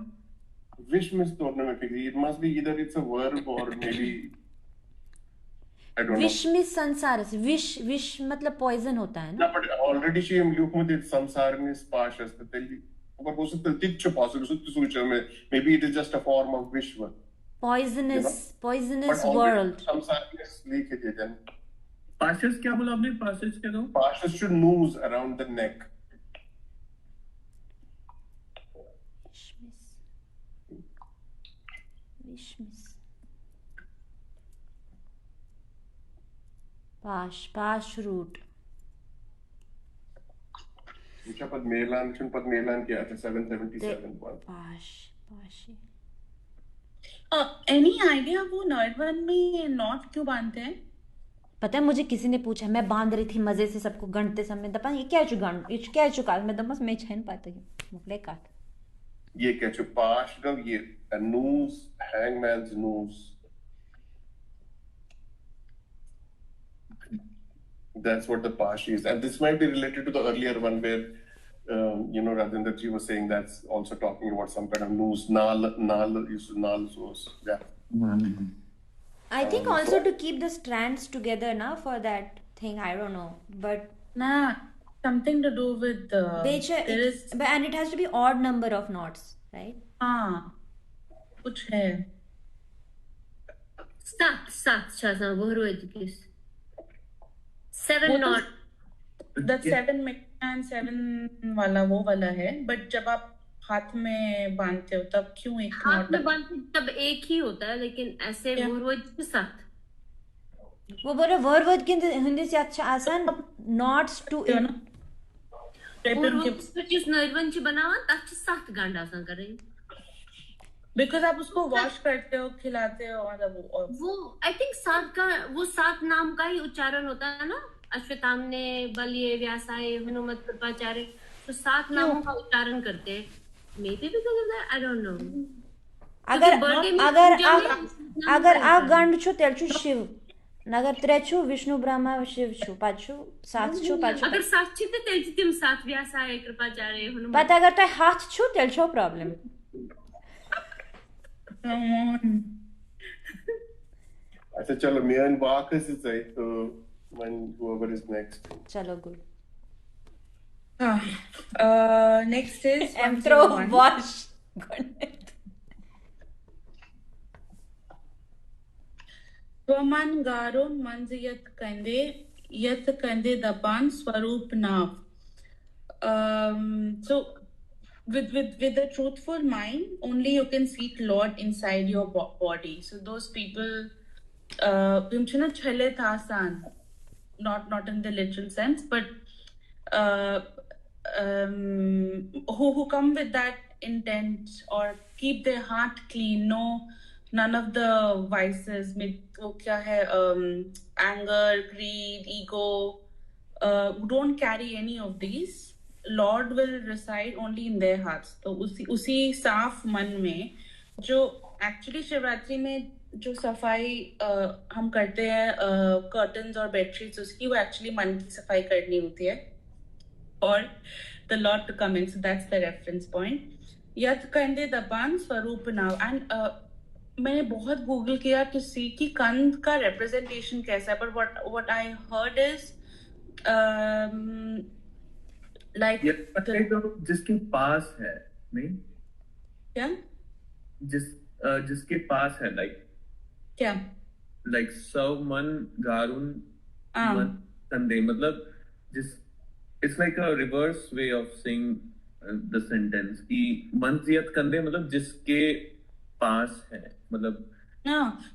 Vishmis todne mein figure. It must be either it's a verb or maybe I don't know. Vishmis sansaris. Vish मतलब poison होता है ना? No, but already she lukmut it samsarnis pashas. But ho sakta tichu possible. Maybe it is just a form of vishwa. Poisonous world. Samsarnis लिख it then. Pashas क्या बोला आपने? Pashas क्या था? Pashas should noose around the neck. Vishmis. Pash root. पद Milan किया था 777 पाशी. Any idea वो नर्वन में नॉट क्यों बांधते हैं? पता है मुझे किसी ने पूछा, मैं बांध रही थी मजे से सबको गंढते समय दपा ये क्या चुकाल मैं दमस मैं छन पाता हूं मुकले काट ये क्या चु पाश का ये a noose, hangman's noose. That's what the pash is, and this might be related to the earlier one where Radhindra ji was saying that's also talking about some kind of noose. Nal source. Yeah. Mm-hmm. I think also to keep the strands together now for that thing. I don't know, but something to do with the. And it has to be odd number of knots, right? कुछ है. सात शासन बोरो एजुकेस. 7 knot. That 7 and 7 वो वाला है, but जब आप हाथ में बांधते हो तब क्यों एक हाथ में बांधते तब एक ही होता है, लेकिन ऐसे वर्वज के साथ वो बोले वर्वज के हिंदी से अच्छा आसान नॉट्स टू जिस नर्वन ची बनावा तब साथ गांड आसान कर रही बिकॉज आप उसको वॉश करते हो खिलाते हो मतलब वो आई थिंक सात नाम का ही उच्चारण होता है ना, अश्वत्थामने बलिये व्यासाय हनुमत कृपाचार्य, तो 7 नामों का उच्चारण करते हैं. Maybe because of that, I don't know. अगर आप गंड छो तेल छु शिव नगर 3 छु विष्णु ब्रह्मा शिव छु 5 छु 7 छु 5 अगर 7 छु तो तेल तिम 7 व्यासाय कृपाचार्य हनुमत. पता अगर तो हाथ छु तेल छो प्रॉब्लम. अच्छा चलो मैं एंड वाक से सही तो when whoever is next. चलो good. Next is throw wash. Swaman garo manz yat kande daban swarup nav. So with a truthful mind, only you can seek Lord inside your body. So those people, not in the literal sense, but who come with that intent or keep their heart clean, none of the vices, anger, greed, ego, don't carry any of these. Lord will reside only in their hearts. तो उसी साफ मन में जो actually Shivratri में जो सफाई हम करते हैं कर्टन्स और बेडशीट्स, उसकी वो एक्चुअली मन की सफाई करनी होती है. और the Lord to come in, so that's the reference point. यत कंदे दबान स्वरूप नाव. एंड मैंने बहुत गूगल किया टू सी कि कंद का रिप्रेजेंटेशन कैसा है, but what I heard is like जिसके पास है, नहीं क्या जिसके पास है, क्या like सव मन गारुन मन कंदे, मतलब जिस it's like a reverse way of saying the sentence कि मंजियत कंदे मतलब जिसके पास है, मतलब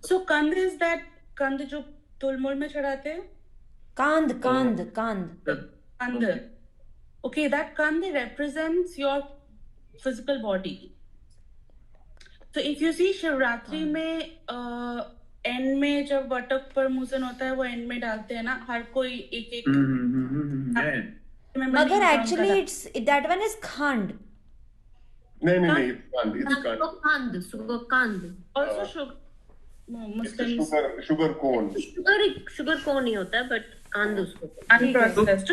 so कंद is that कंद जो तुलमुल में चढ़ाते हैं, कंद. Okay, that kand represents your physical body. So if you see Shivratri में एंड में जब वटक पर मूसन होता है वो एंड में डालते हैं ना, हर कोई एक एक. मगर actually it's that one is खंड. नहीं it's kand. Also sugar. Sugar cone. Sugar cone ही होता है, but kand उसको. Unprocessed.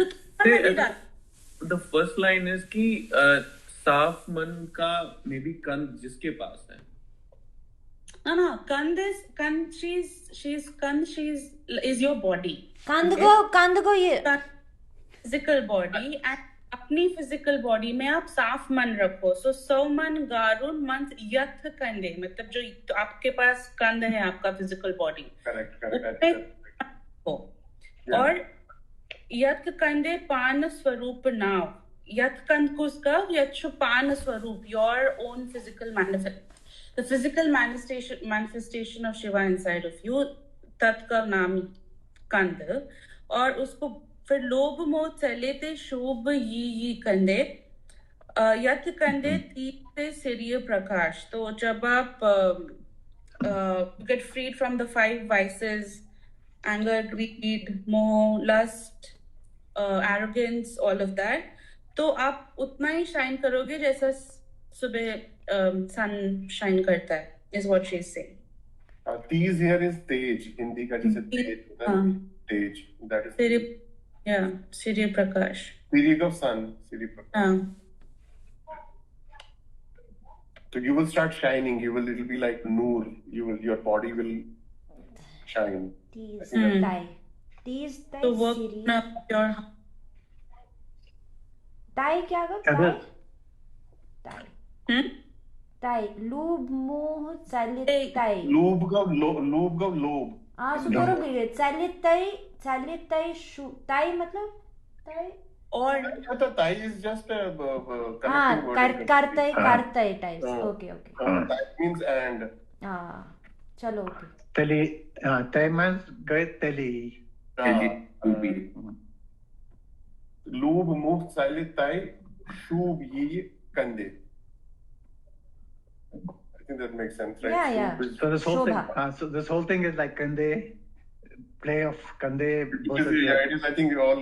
The first line is कि साफ मन का मे बी कंद जिसके पास है. No, kand is your body. कंद को ये फिजिकल बॉडी, एंड अपनी फिजिकल बॉडी में आप साफ मन रखो. सो सौ मन गारुन मन यथ कंदे, मतलब जो तो आपके पास कंद है आपका फिजिकल बॉडी. और यथ कंदे पान स्वरूप नाव. यथ कंद कुसका यथ पान स्वरूप, your own physical the physical manifestation of Shiva inside of you, तत्का नाम कंद. और उसको फिर लोभ मोह चलेते शुभ ये कंदे. यथ कंदे तीते सिरिय प्रकाश. तो जब आप get freed from the 5 vices, anger, greed, moh, lust, arrogance, all of that, तो आप उतना ही शाइन करोगे जैसा सुबह सन शाइन करता है, is what she is saying. Teej here is tej. Hindi का जैसे tej, that is Surya Prakash. Period of sun, Surya Prakash. So you will start shining. It'll be like noor. Your body will shine. Teej tai. So work up your. Tai क्या होगा? Tai. Tai. Loob मोह चलित tai. Loob का lob. Super हो चलित tai शु tai मतलब tai. और तो ताई is just a connecting word. करते types. Okay. That means and. चलो okay. Teli, tai means great teli. Loob मुख चलित ताई शुभ ये कंदे. I think that makes sense, right? Yeah. So this whole thing is like kande, play of kande. It is. I think we're all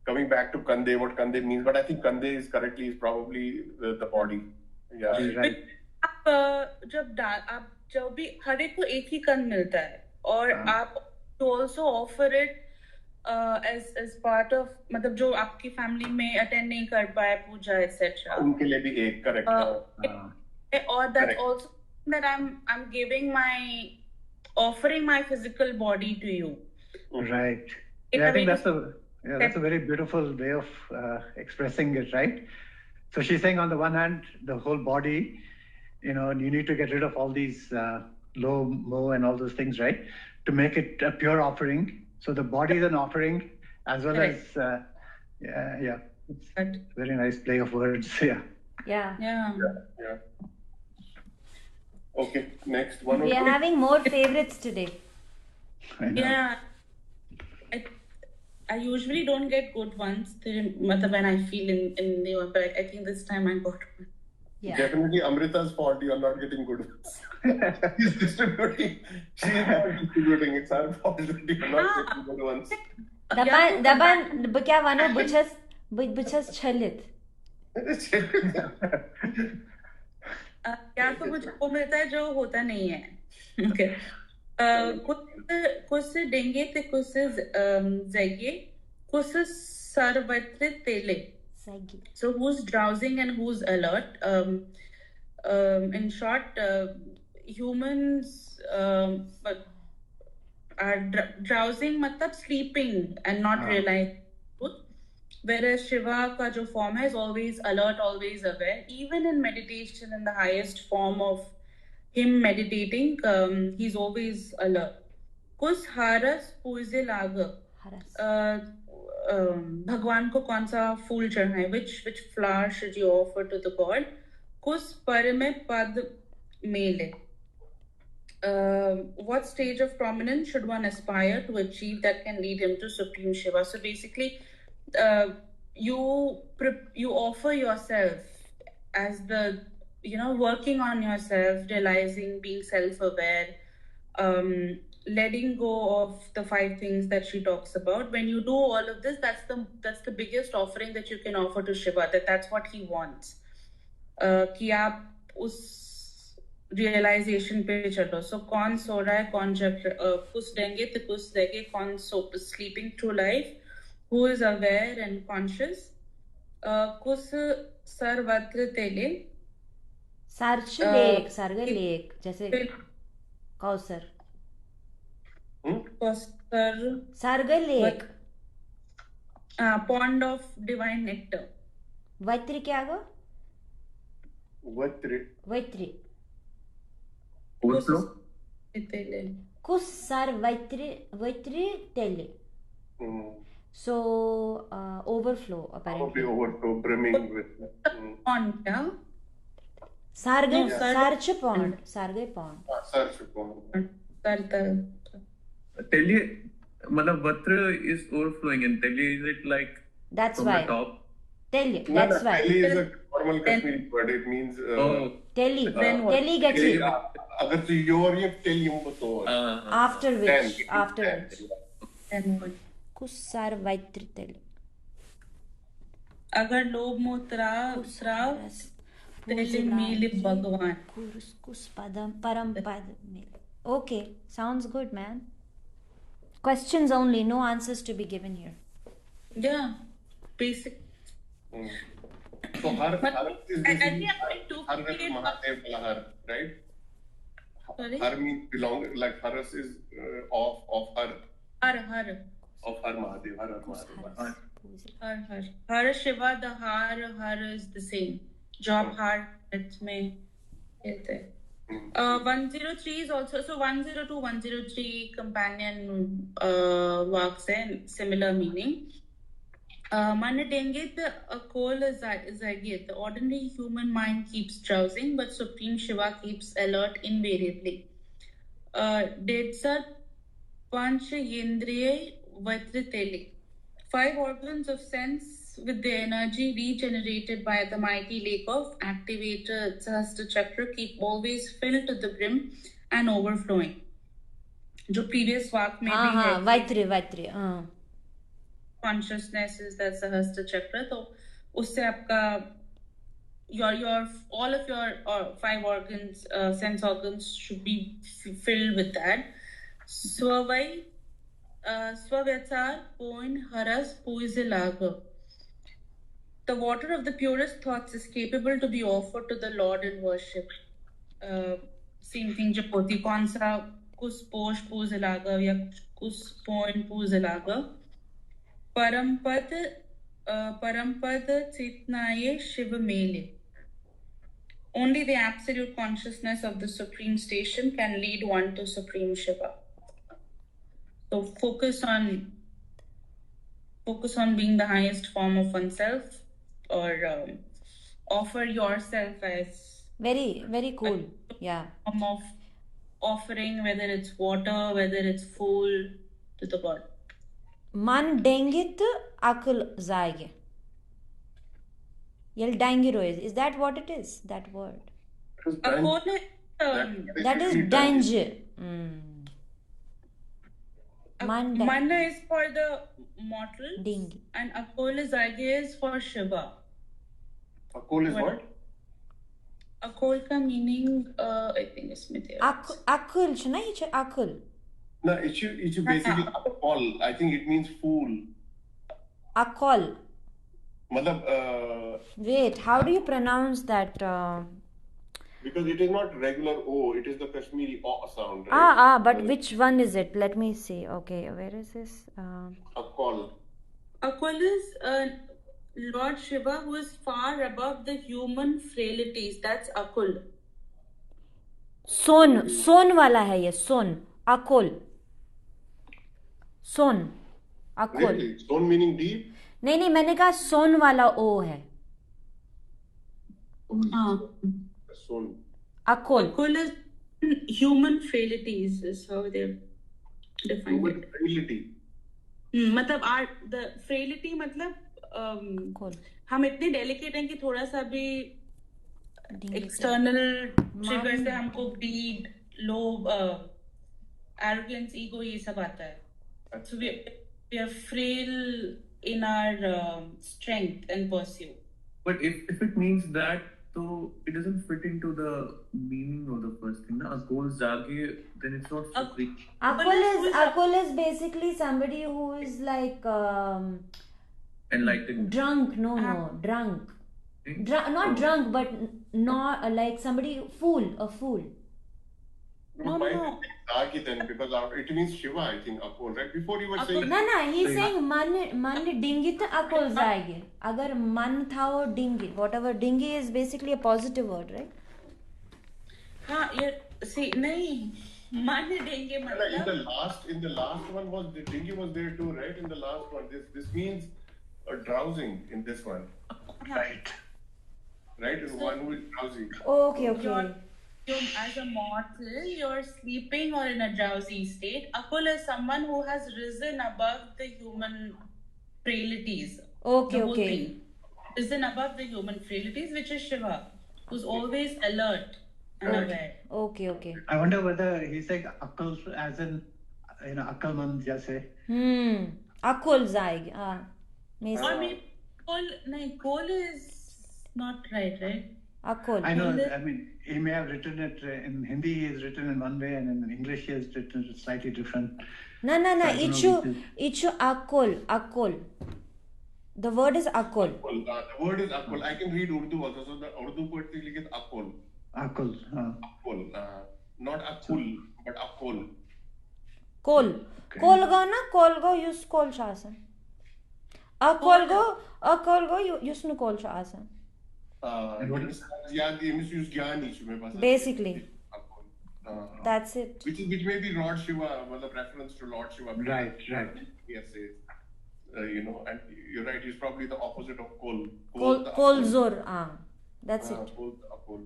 coming back to kande, what kande means, but I think kande is probably the body. Yeah. Right. आप जब भी हर एक को एक ही कंद मिलता है, और आप to also offer it as part of, मतलब जो आपकी फैमिली में अटेंड नहीं कर पाए पूजा etc. उनके लिए भी एक correct. Or that's also that I'm giving offering my physical body to you. Right. Yeah, I think that's a very beautiful way of expressing it, right? So she's saying on the one hand, the whole body, you need to get rid of all these low, moh, and all those things, right? To make it a pure offering. So the body is an offering as well as, it's a very nice play of words. Yeah. Okay, next one. We are having more favorites today. Yeah. I usually don't get good ones when I feel in the one, but I think this time I got one. Yeah. Definitely Amrita's fault you are not getting good ones. She's distributing. She is not distributing. It's her fault that you are not getting good ones. Daban क्या वानो बुचस छलित. या तो मुझे वो मिलता है जो होता नहीं है. Okay. Kus denge te kus zage, kus sarvatre tele. So who's drowsing and who's alert? In short, humans are drowsing, matlab sleeping and not realizing truth. Whereas Shiva ka jo form is always alert, always aware. Even in meditation, in the highest form of him meditating, he's always alert. Kus haras puise laga. भगवान को कौन सा फूल चढ़ाएं? Which flower should you offer to the god? कुस पर में पद मेले. What stage of prominence should one aspire to achieve that can lead him to Supreme Shiva? So basically, you offer yourself as the, working on yourself, realizing, being self-aware, letting go of the 5 things that she talks about. When you do all of this, that's the biggest offering that you can offer to Shiva. That's what he wants. कि आप उस realization पे चलो. So कौन सो रहा है, कौन जग, कुछ देंगे तो कुछ देंगे, कौन sleeping through life, who is aware and conscious. कुछ सर्वत्र तेले. सर्च लेक, सर्ग लेक, जैसे कौसर. सर्ग lake. Pond of divine nectar. Vetri क्या गो? वैत्री. Overflow. कुछ सर वैत्री तेले. So overflow apparently. Overflow, brimming with. Pond, yeah. Sarge pond. Sarge pond. Sarge pond. Telye, matlab Vatra is overflowing, and Telye, is it like that's from why. the top? Telye, that's why. Telye is a normal Kashmiri word. It means. Telly. Telly gets it. अगर तो your ये टेलियम बतो. After which. कुछ sir Vetri तेले. अगर लोभ मोत्रा श्राव तेले मिले भगवान. कुछ परम पद मिले. Okay, sounds good, man. Questions only, no answers to be given here. Yeah, basic. So har is basically har Mahadev Har, right? Sorry? Har means belong, like Haras is of Har. Har. Of Har Mahadev, Har Mahadev. Har Shiva, the Har is the same. Job Har, it's me. 103 is also, so 102, 103 companion works and similar meaning. Manadengit, a coal is Zagit. The ordinary human mind keeps drowsing, but Supreme Shiva keeps alert invariably. Detsar Panch Yendriye Vatriteli. 5 organs of sense with the energy regenerated by the mighty lake of activator Sahastra Chakra keep always filled to the brim and overflowing. जो previous वाक में भी है. Vetri. Consciousness is that Sahastra Chakra. तो उससे आपका your all of your 5 organs, sense organs should be filled with that. Swavai. Swavyachar poin haras puise laga. The water of the purest thoughts is capable to be offered to the Lord in worship. Same thing, Japoti, kaun sa kus posh puise laga ya kus poin puise laga. Parampad chitnaye shiva mele. Only the absolute consciousness of the supreme station can lead one to Supreme Shiva. So focus on being the highest form of oneself, or offer yourself as very, very cool. Yeah. Form of offering, whether it's water, whether it's food, to the god. Man dengit akul zaige. Yel dangiro is that what it is? That word. That is danger. Manna is for the mortals. Dingi. And Akol Zage is for Shiva. Akol is what? Akol का meaning I think इसमें दिया है. Akul छ ना, ये छ akul. No, it's basically akol. I think it means fool. Akol. मतलब Wait, how do you pronounce that? Because it is not regular O, it is the Kashmiri O sound, right? But which one is it? Let me see. Okay, where is this? Akol. Akol is Lord Shiva who is far above the human frailties. That's Akul. सोन वाला है ये, सोन, अकोल, सोन, Akola. Really? Stone meaning deep? नहीं, मैंने कहा सोन वाला ओ है. Stone. Akola. Akol is human frailties is how they define Human it. frailty. मतलब the frailty मतलब हम इतने delicate हैं कि थोड़ा सा भी external trigger से हमको greed, low, arrogance, ego ये सब आता है. So we are frail in our strength and pursuit. But if it means that, so it doesn't fit into the meaning of the first thing. Na? Akol Zage, then it's not so rich. Akol is basically somebody who is like Enlightened. drunk. Drunk. Not drunk, but not like somebody a fool. No. Zagi then, because it means Shiva, I think, Akol, right? Before you were saying... No, he's saying man dingi to akol zaige. Agar man tha wo dingi. Whatever, dingi is basically a positive word, right? हाँ ये see नहीं man dingi मतलब in the last one was the dingi was there too, right? In the last one, this means drowsing in this one. Right. Right? In one who is drowsy. Okay. As a mortal, you're sleeping or in a drowsy state. Akul is someone who has risen above the human frailties. Okay. Risen above the human frailties, which is Shiva, who's always alert and aware. Okay. I wonder whether he's like Akal as in, Akalman jaise. Akol zaige. Or maybe Kol is not right? Akol. I know, I mean, he may have written it in Hindi, he has written in one way, and in English he has written it slightly different. No, Ichu Akol. The word is Akol. The word is Akol. I can read Urdu also, so the Urdu poetry is Akol. Akol. Akol. Not Akul, but Akol. Kol. Okay. Kol go use kol shasan. Akol go use no kol shasan. Basically. That's it. Which may be Lord Shiva, reference to Lord Shiva. Right. Yes, and you're right, he's probably the opposite of Kol. Kol zor. That's it. Kol.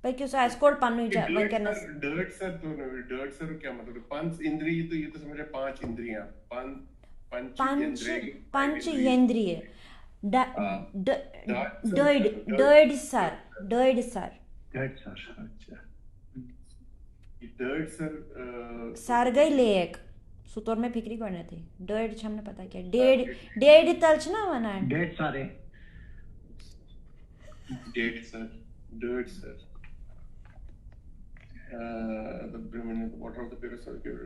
Because I scored pannu Dirt sir क्या मतलब पंच इंद्रिय तो ये तो समझे पांच इंद्रियां पंच इंद्रिय Dirt sir. सार गई ले एक सुतोर में फिक्री करने थी डेढ़ हमने पता क्या डेढ़ तलच ना वना डेढ़ सारे dirt sir the water of the pure circular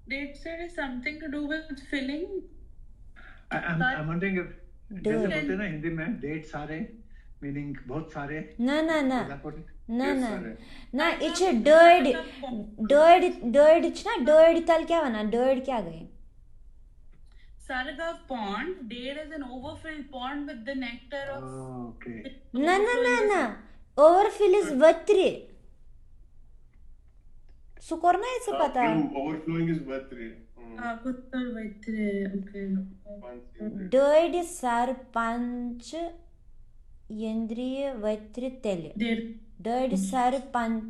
Date sir is something to do with filling. I'm wondering if जैसे बोलते हैं ना हिंदी में डेढ़ सारे मीनिंग बहुत सारे ना इच डेढ़ ना डेढ़ तल क्या बना डेढ़ क्या गए Saragav pond, date is an overfilled pond with the nectar of okay. ना overfill is vatre सुकोरना ऐसे पता है overflowing is vatre Kuttar वैत्रे okay डेढ़ सार पंच इंद्रिय वैत्र तेले डेढ़ सार पंच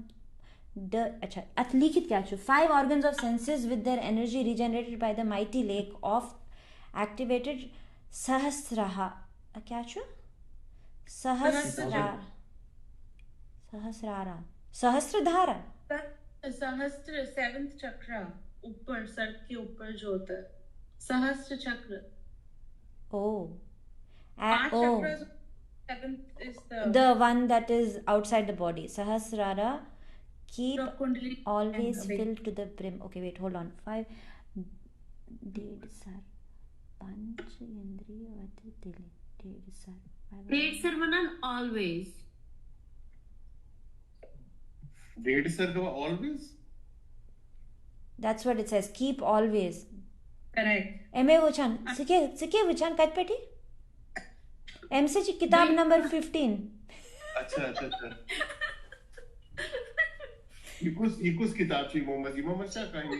अच्छा अतलिखित क्या चु 5 organs of senses with their energy regenerated by the mighty lake of activated सहस्रहा क्या चु सहस्रधारा सहस्त्र 7th चक्र ऊपर सर के ऊपर जो होता है सहस्त्र चक्र 5 chakras Seventh is the one that is outside the body. Sahasrara, keep So, Kundalini always and- wait. filled to the brim. Okay, wait, hold on. 5. Did sir. Panch Indriya Vati Dili. Did sir. Date Sarvanan always. Did sir always? That's what it says. Keep always. Correct. M.A. Wuchan. Sike Wuchan Katpati? MCG Kitab number 15. अच्छा ये कुछ किताब छी मोहम्मद शाह कहानी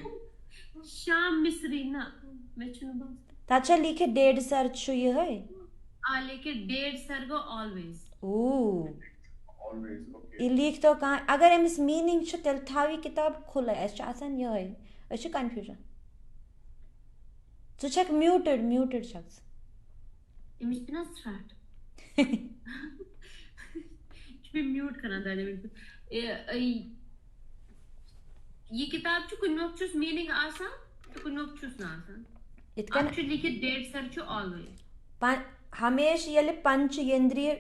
Sham Misri na. Mechunu bas. Tacha लिखे डेढ़ sir छुई है. लेके डेढ़ सर को always. Ooh. always okay ये लिख तो कहाँ अगर एमस मीनिंग छु तेल थावी किताब खुला है आसान ये है अच्छी कंफ्यूजन तो चेक म्यूटेड शख्स इमिश बिना स्टार्ट भी म्यूट करना था ये किताब छु कुछ नोक्चुस मीनिंग आसान तो कुछ नोक्चुस ना आसान इतकन actually लिखे डेढ़ सर छु always हमेश ये ले पंच यंद्रिय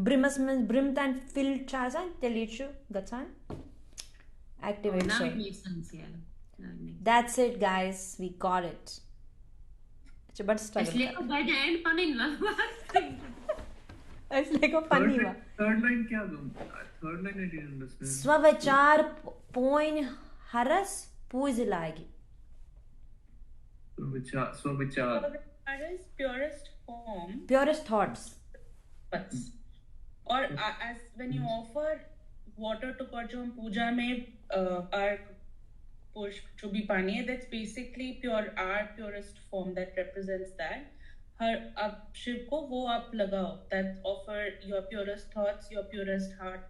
ब्रिमस में ब्रिम तन fill चासा तेलीचु गचान activate now so it makes sense yeah that's it guys we got it अच्छा बट इसलिए स्ट्रगल को by the end panin la इसलिए को फनी हुआ Third line क्या third line I didn't understand. स्वविचार पोइन हरस पूज लागी Swavichar. That is purest form. purest thoughts Or as when you offer water to God, जो हम पूजा में अर्घ पुष्प जो भी पानी है, that's basically our purest form that represents that. हर अब शिव को वो आप लगाओ, that offer your purest thoughts, your purest heart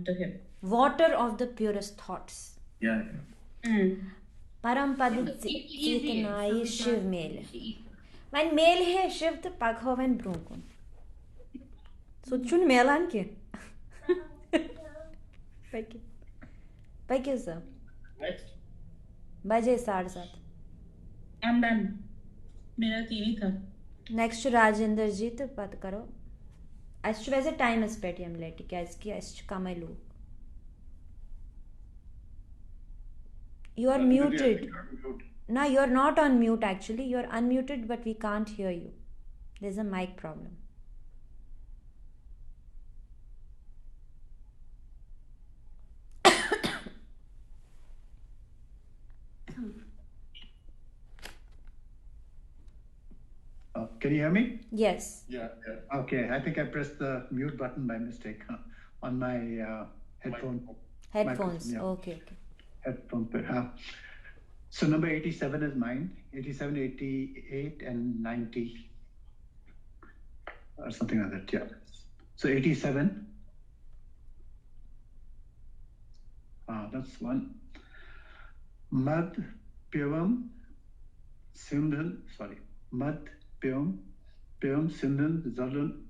to him. water of the purest thoughts Yeah. परम पद चेतनाई शिव मेल when मेल है शिव तो पग हो when ब्रूकुन so चुन मेलान के पैके सर next बजे 7:30 I'm done. मेरा 3 ही था. नेक्स्ट राजेंद्र जी तो पत करो अच्छ वैसे टाइम स्पेट हम लेट क्या इसकी अच्छ कमाई लो you are muted no you are not on mute actually you are unmuted but we can't hear you there's a mic problem Can you hear me? yes yeah Okay, I think I pressed the mute button by mistake on my headphone. headphones yeah. okay Headphone. So number 87 is mine. 87, 88, and 90. Or something like that, yeah. So 87. That's one. Mad Pyavam Sindhan, sorry. Mad Pyavam Sindhan Zalun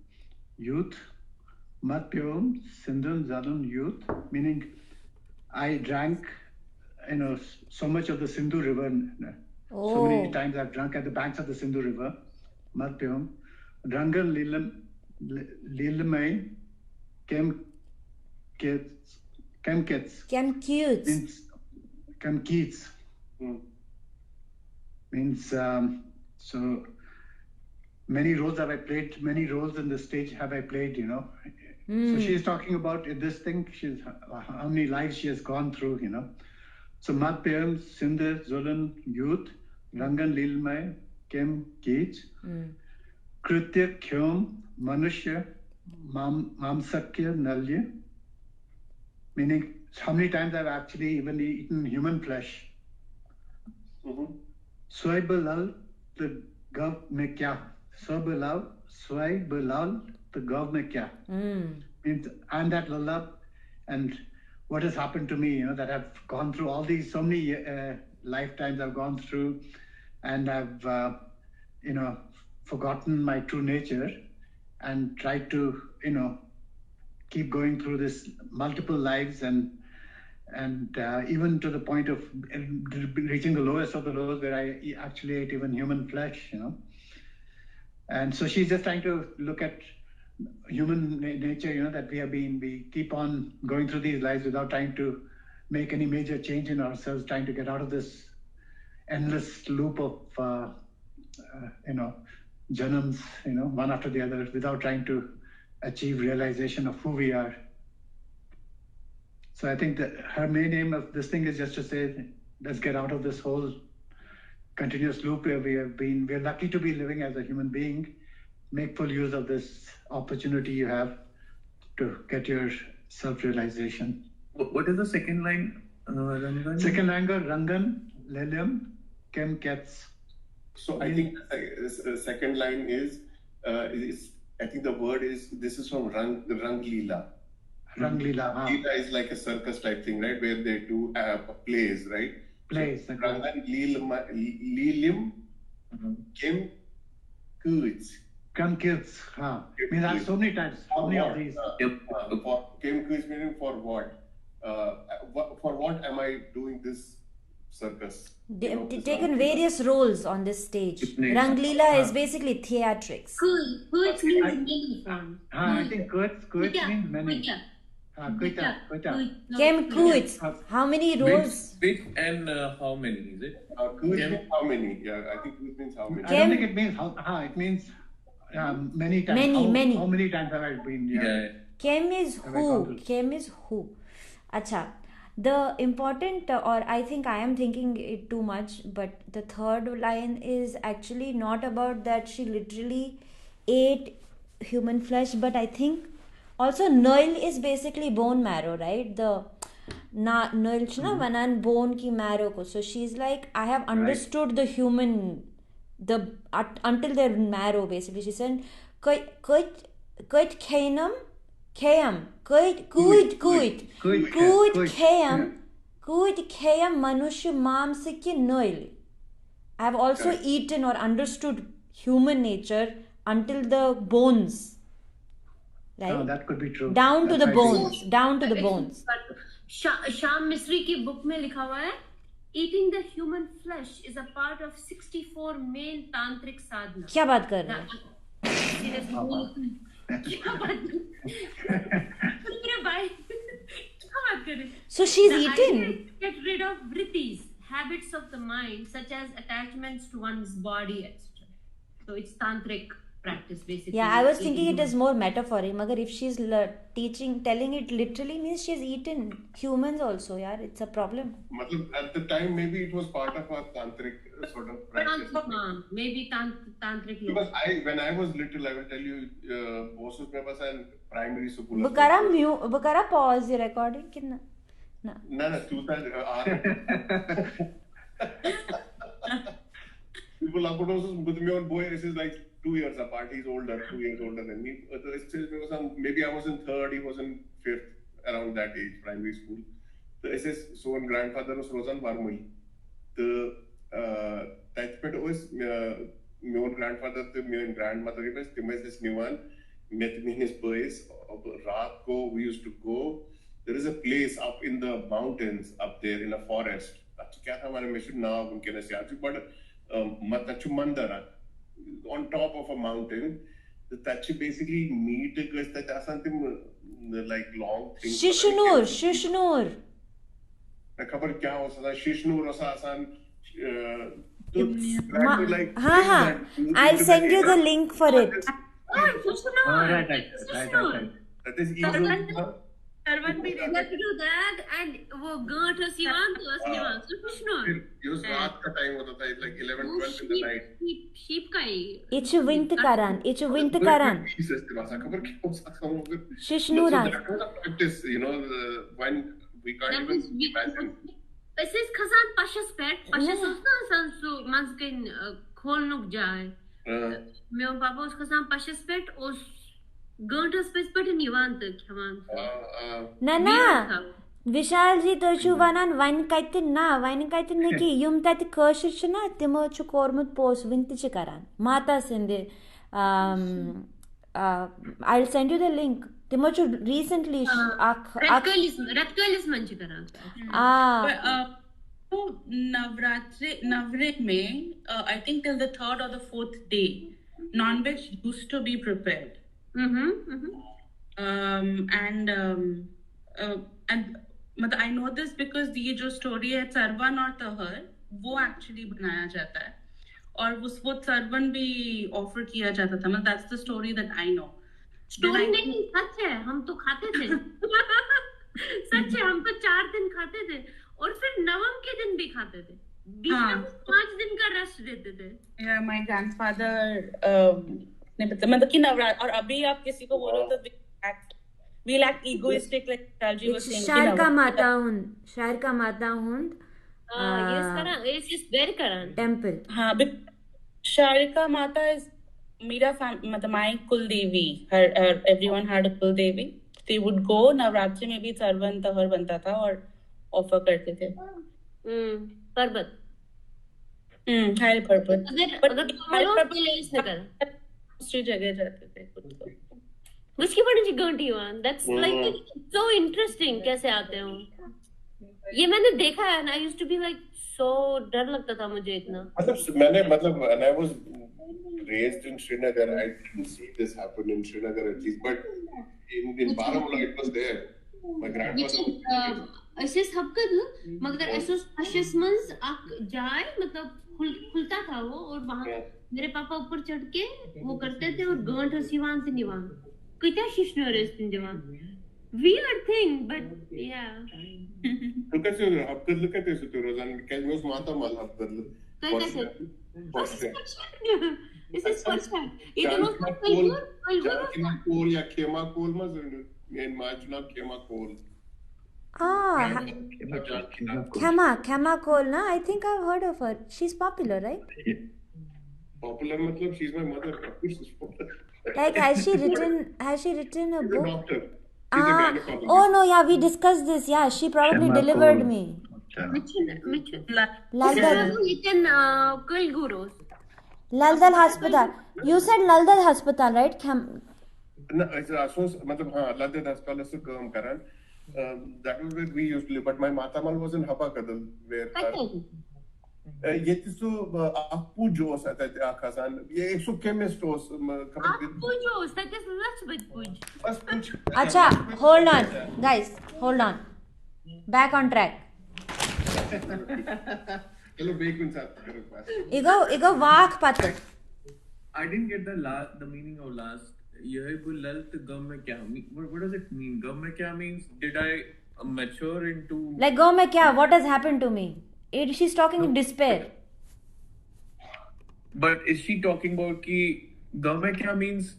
Youth. Mad Pyavam Sindhan Zalun Youth, meaning I drank, so much of the Sindhu River. So many times I've drunk at the banks of the Sindhu River. Mad Pyavam. Rangan Lilamai Kem Kets. Kem cute Means Kem Keats. Means so many roles have I played, many roles in the stage have I played, So she's talking about this thing, how many lives she has gone through, So Mat Payam, Sindh, Zolan, Youth, Rangan Lilmay, Kem Keats, Kritya Kyom, Manushya, Mamsakya Nalya, meaning how many times I've actually even eaten human flesh. Swai Balal, the Gav mein kya? Swai Balal, the Gav mein kya? Means I'm that Lalla, and what has happened to me, that I've gone through all these, so many lifetimes I've gone through, and I've, forgotten my true nature and tried to, keep going through this multiple lives and even to the point of reaching the lowest of the lows where I actually ate even human flesh, And so she's just trying to look at human nature, that we keep on going through these lives without trying to make any major change in ourselves, trying to get out of this endless loop of, janams, one after the other, without trying to achieve realization of who we are. So I think that her main aim of this thing is just to say, let's get out of this whole continuous loop where we're lucky to be living as a human being. Make full use of this opportunity you have to get your self-realization. What is the second line, Rangan? Second line, Rangan, Lelium, Kem Kets. So I think the second line is I think the word is, this is from Rang Leela. Rang Leela. Leela is like a circus type thing, right? Where they do plays, right? Plays. So, Rangan Leelium, Kem Kuits. Kem Kets. I mean, there are so many times. How many of these? Kem Kuits meaning for what? For what am I doing this circus? They've taken various roles on this stage. Ranglila is basically theatrics. Kuits means many forms. I think Kuits means many. Kuita. Kem Kuits. How many roles? Which and how many is it? Kuits means how many? Yeah, I think Kuits means how many. I don't think it means how. It means many times. Many. How many times have I been? Yeah. Kem is who? Kem is who? Acha. The important, or I think I am thinking it too much, but the third line is actually not about that she literally ate human flesh, but I think also Noil is basically bone marrow, right? The Noil chna vanan bone ki marrow ko. So she's like, I have understood the human, until their marrow basically. She said, Kuit khainam Kayam, kuit kayam manushya mamsa ki noil. I have also eaten or understood human nature until the bones. Right? Oh, that could be true. Down to the bones. Sham Misri ki book mein likha hua hai, eating the human flesh is a part of 64 main tantric sadhana. क्या बात कर रहे हैं? Seriously. So she's the eaten. Idea is to get rid of vrittis, habits of the mind, such as attachments to one's body, etc. So it's tantric practice basically. Yeah, I was thinking it is more metaphoric. Magar if she's telling it literally means she's eaten humans also. Yeah, it's a problem. At the time, maybe it was part of our tantric sort of practice. Maybe tantric. Because when I was little, I will tell you, Bosus mein was an primary school. Bukara pause the recording. Kinna? No, people are with me on boy. This is like 2 years apart. He's 2 years older than me. Maybe I was in third, he was in fifth, around that age, primary school. So my grandfather was Rosan Varmul. That was my grandfather to my grandmother. This new one met me in his place. We used to go. There is a place up in the mountains up there in a forest. Mandara. On top of a mountain, that you basically meet something like long thing. Shishnur. I'll send you the link for it. Right. That is easy. Tarvan bhi let to do that and wo gaant siwan to asniwan so Shishnur. Use raat ka time hota tha, like 11, 12 in the night. Sheep ka hi. It's wind karan. Shishnur. That was a practice, when we can't even imagine. Es ist khazan pashas usna san so mazkin kholnuk jaay. Meu papa us khazan pashas pet us gaantas pes pet niwan tak khaman. Na Vishal ji to vanan wine kaitin naki yum tat kashir chna timo chu kormut pos winti chikaran mata sinde I'll send you the link timo chu recently ratkalis man chikaran Navratri mein I think till the 3rd or the 4th day non-veg used to be prepared. And मतलब I know this because ये जो story है सरवन और तहर वो actually बनाया जाता है और वो सरवन भी offer किया जाता था मतलब that's the story that I know. Story नहीं सच है, हम तो खाते थे सच है, हम तो 4 दिन खाते थे और फिर नवम के दिन भी खाते थे, बीच में 5 दिन का रेस्ट देते थे. Yeah, my grandfather ने मतलब कि नवरात्र और अभी आप किसी को बोलो तो we'll act egoistic like Shalji was saying. शायर का माता हुंद ये इस बेर करन टेंपल. हाँ, Sharika Mata is मेरा मतलब my कुल देवी. Her everyone had a कुल देवी. They would go नवरात्रि में भी सरवन तहर बनता था और ऑफर करते थे. पर्वत. हर पर्वत. अगर प्लेस में कर दूसरी जगह जाते थे कुछ तो. Whiskey one is going to you on. That's like so interesting. कैसे आते हो? ये मैंने देखा है. And I used to be like so डर लगता था मुझे इतना. मतलब when I was raised in Srinagar, I didn't see this happen in Srinagar at least, but in Baramulla it was there. My grandmother. ऐसे सब कर मगर ऐसे अशेसमेंट्स आक जाए मतलब खुलता था वो और वहाँ मेरे पापा ऊपर चढ़ के वो करते थे और गांठ हसीवान से निवान कितना शिष्णर है इस जवान weird thing but yeah look at you look at this to Rozan because most mata mal hapkar this is first time ये दोनों कोल या खेमा कोल मत मेन माचना खेमा कोल Khema Cole, na? I think I've heard of her. She's popular, right? Popular matlab she's my mother. Like has she written a book? A doctor. She's a gynecologist. Oh no, yeah, we discussed this. Yeah, she probably delivered me. Laldal Hospital. You said Laldal Hospital, right? No, it's matlab हाँ Laldal Hospital से काम करा. That was where we used to live, but my matamal was in Habakadal, where ये तो आपू जोश आता है आखासान ये एक सौ chemist होस आपू जोश that is Lachbat Puj. बस कुछ अच्छा hold on guys hold on back on track. चलो break में साथ करो पास. इगो वाक पता. I didn't get the meaning of last. Lalt gum mein kya? What does it mean? Gum mein kya means did I mature into like gum mein kya? What has happened to me? She's talking despair. But is she talking about ki gum mein kya means?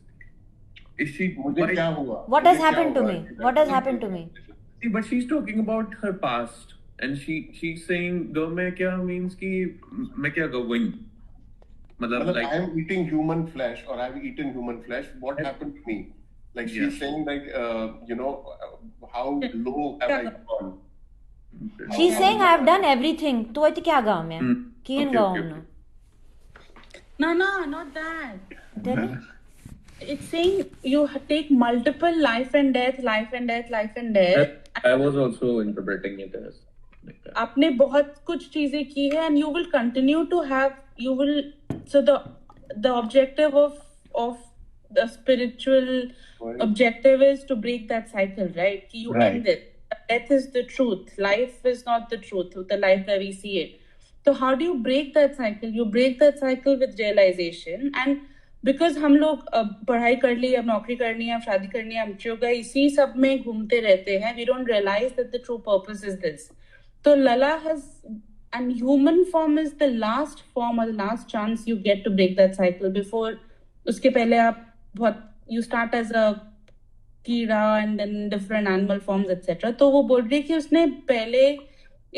Is she मुझे क्या हुआ? What has happened to me? What has happened to me? See, but she's talking about her past, and she's saying gum mein kya means ki मैं क्या going. Like, I am eating human flesh or I have eaten human flesh. What happened to me? Like she's saying, like how low have I gone? She's saying I have done everything. तो इतने क्या गाँव में? किन गाँव में? No, not that. Then it's saying you take multiple life and death. I was also interpreting it as. आपने बहुत कुछ चीजें की है and you will continue to have so the objective of the spiritual objective is to break that cycle, right? You end it. Death is the truth. Life is not the truth. The life that we see it. So how do you break that cycle? You break that cycle with realization and because हम लोग पढ़ाई कर ली अब नौकरी करनी है अब शादी करनी है हम जो इसी सब में घूमते रहते हैं we don't realize that the true purpose is this. So Lala has and human form is the last form or the last chance you get to break that cycle before उसके पहले आप बहुत you start as a कीड़ा and then different animal forms etc. तो वो बोल रही है कि उसने पहले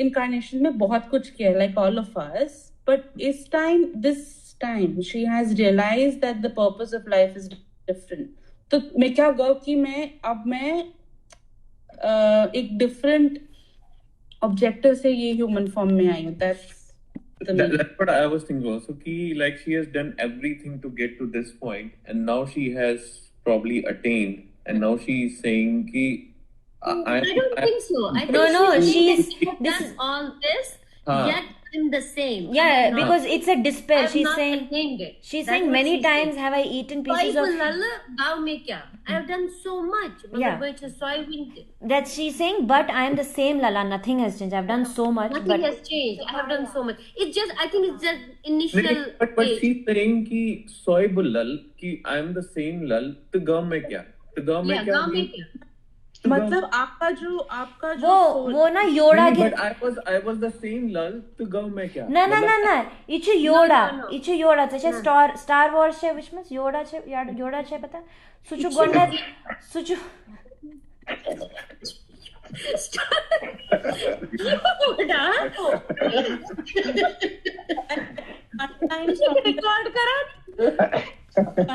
incarnation में बहुत कुछ किया like all of us but this time she has realized that the purpose of life is different. तो मैं क्या कहूँ कि मैं एक different objective से ये human form में आई हूँ. That's what I was thinking also. Ki, like she has done everything to get to this point, and now she has probably attained, and now she's saying ki. I don't think so. I think she's done all this. Yet I'm the same. Yeah, No. because it's a despair. I'm She's not saying, attained it. she's That's saying what many she times said. have I eaten pieces of. गाँव में क्या? I have done so much. Yeah. But soybean. That she's saying, but I am the same Lala. Nothing has changed. I've done so much. Nothing but has changed. I have done so much. It's just, I think it's just initial but age. she's saying कि soy bullal कि I am the same lal तो गाँव में क्या? तो गाँव में Yeah, क्या? गाँव में क्या? मतलब आपका जो वो ना योड़ा के. But I was the same lal तो गाँव में क्या? ना. It's a Yoda. No. It's a Yoda. It's a Star Wars छे, which means Yoda छे पता? Suchu gonda. Suchu.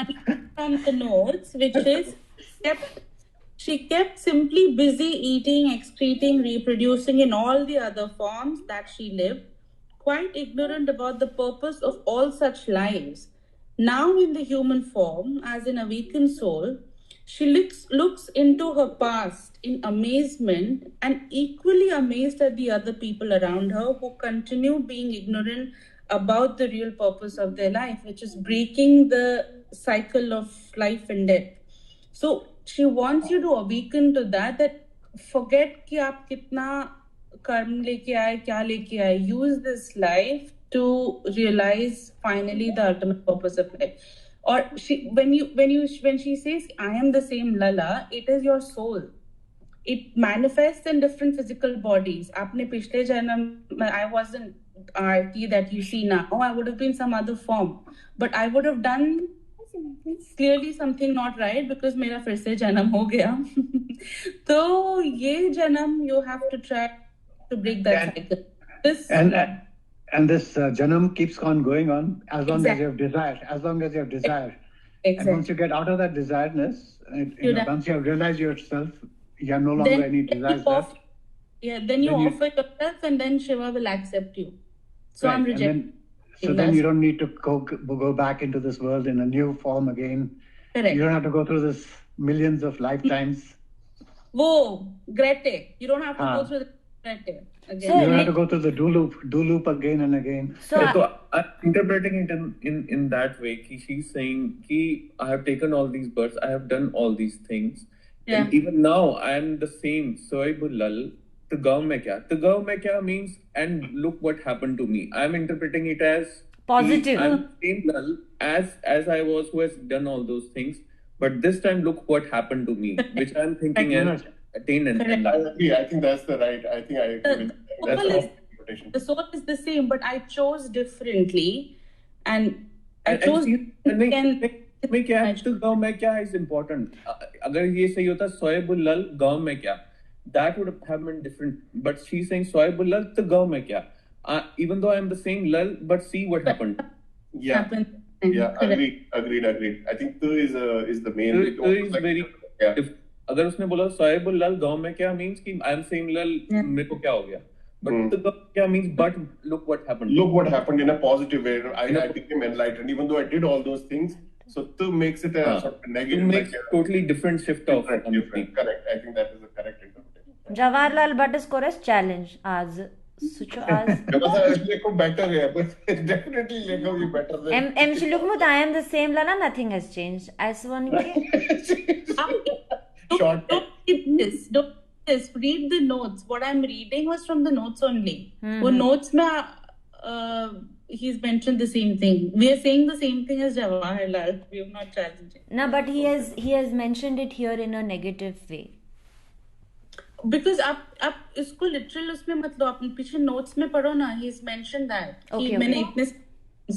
record from the notes, which is she kept simply busy eating, excreting, reproducing in all the other forms that she lived, quite ignorant about the purpose of all such lives. Now in the human form, as in a weakened soul, she looks into her past in amazement and equally amazed at the other people around her who continue being ignorant about the real purpose of their life, which is breaking the cycle of life and death. So she wants you to awaken to that forget कि आप कितना कर्म लेके आए, क्या लेके आए. Use this life to realize finally the ultimate purpose of life. Or when she says I am the same Lala, it is your soul. It manifests in different physical bodies. आपने पिछले जन्म, I wasn't Aarti that you see now. I would have been some other form, but I would have done clearly something not right because मेरा फिर से जन्म हो गया. तो ये जन्म you have to try to break that cycle. And this janam keeps on going on as long as you have desire. As long as you have desire. Exactly. And once you get out of that desiredness, once you have realized yourself, you have no longer any desires left. Yeah, then you offer yourself, and then Shiva will accept you. So right. I'm rejecting. So then you don't need to go back into this world in a new form again. Correct. You don't have to go through this millions of lifetimes. Whoa, Grete. You don't have to go through the Grete again. So you don't have to go through the do loop again and again. So I'm interpreting it in that way. She's saying I have taken all these births, I have done all these things. Yeah. And even now I am the same. Soy bullal. तो गाँव में क्या means and look what happened to me. I'm interpreting it as positive. I'm same lal as I was who has done all those things, but this time look what happened to me, which I'm thinking as attain and I agree. I think that's the right. I think I agree. The soul is the same, but I chose differently, and I chose. में क्या है तो गाँव में क्या is important. अगर ये सही होता सोए बुल्लल गाँव में क्या, that would have been different. But she's saying soy bullal to gaon mein kya. Even though I am the same lal, but see what happened. Yeah, agreed. I think tu is the main. Tu is very. If अगर उसने बोला soy bullal gaon mein kya means कि I am same lal मेरे को क्या हो गया. But the kya means but look what happened. Look what happened in a positive way. I became enlightened, even though I did all those things. So tu makes it a sort of negative. Makes totally different shift of. Different. Correct. I think that is the correct interpretation. Jawaharlal Bhatt scores challenge आज सुचो आज लेको better है, but definitely लेको भी better है. M Shilukmut, I am the same Lala, nothing has changed. As one short. Don't read the notes. What I'm reading was from the notes only. वो notes में he's mentioned the same thing. We are saying the same thing as Jawaharlal. We have not challenged it. No, but he has mentioned it here in a negative way. Because आप इसको literal उसमें मत लो, आप पीछे notes में पढ़ो ना. He's mentioned that. Okay. मैंने इतने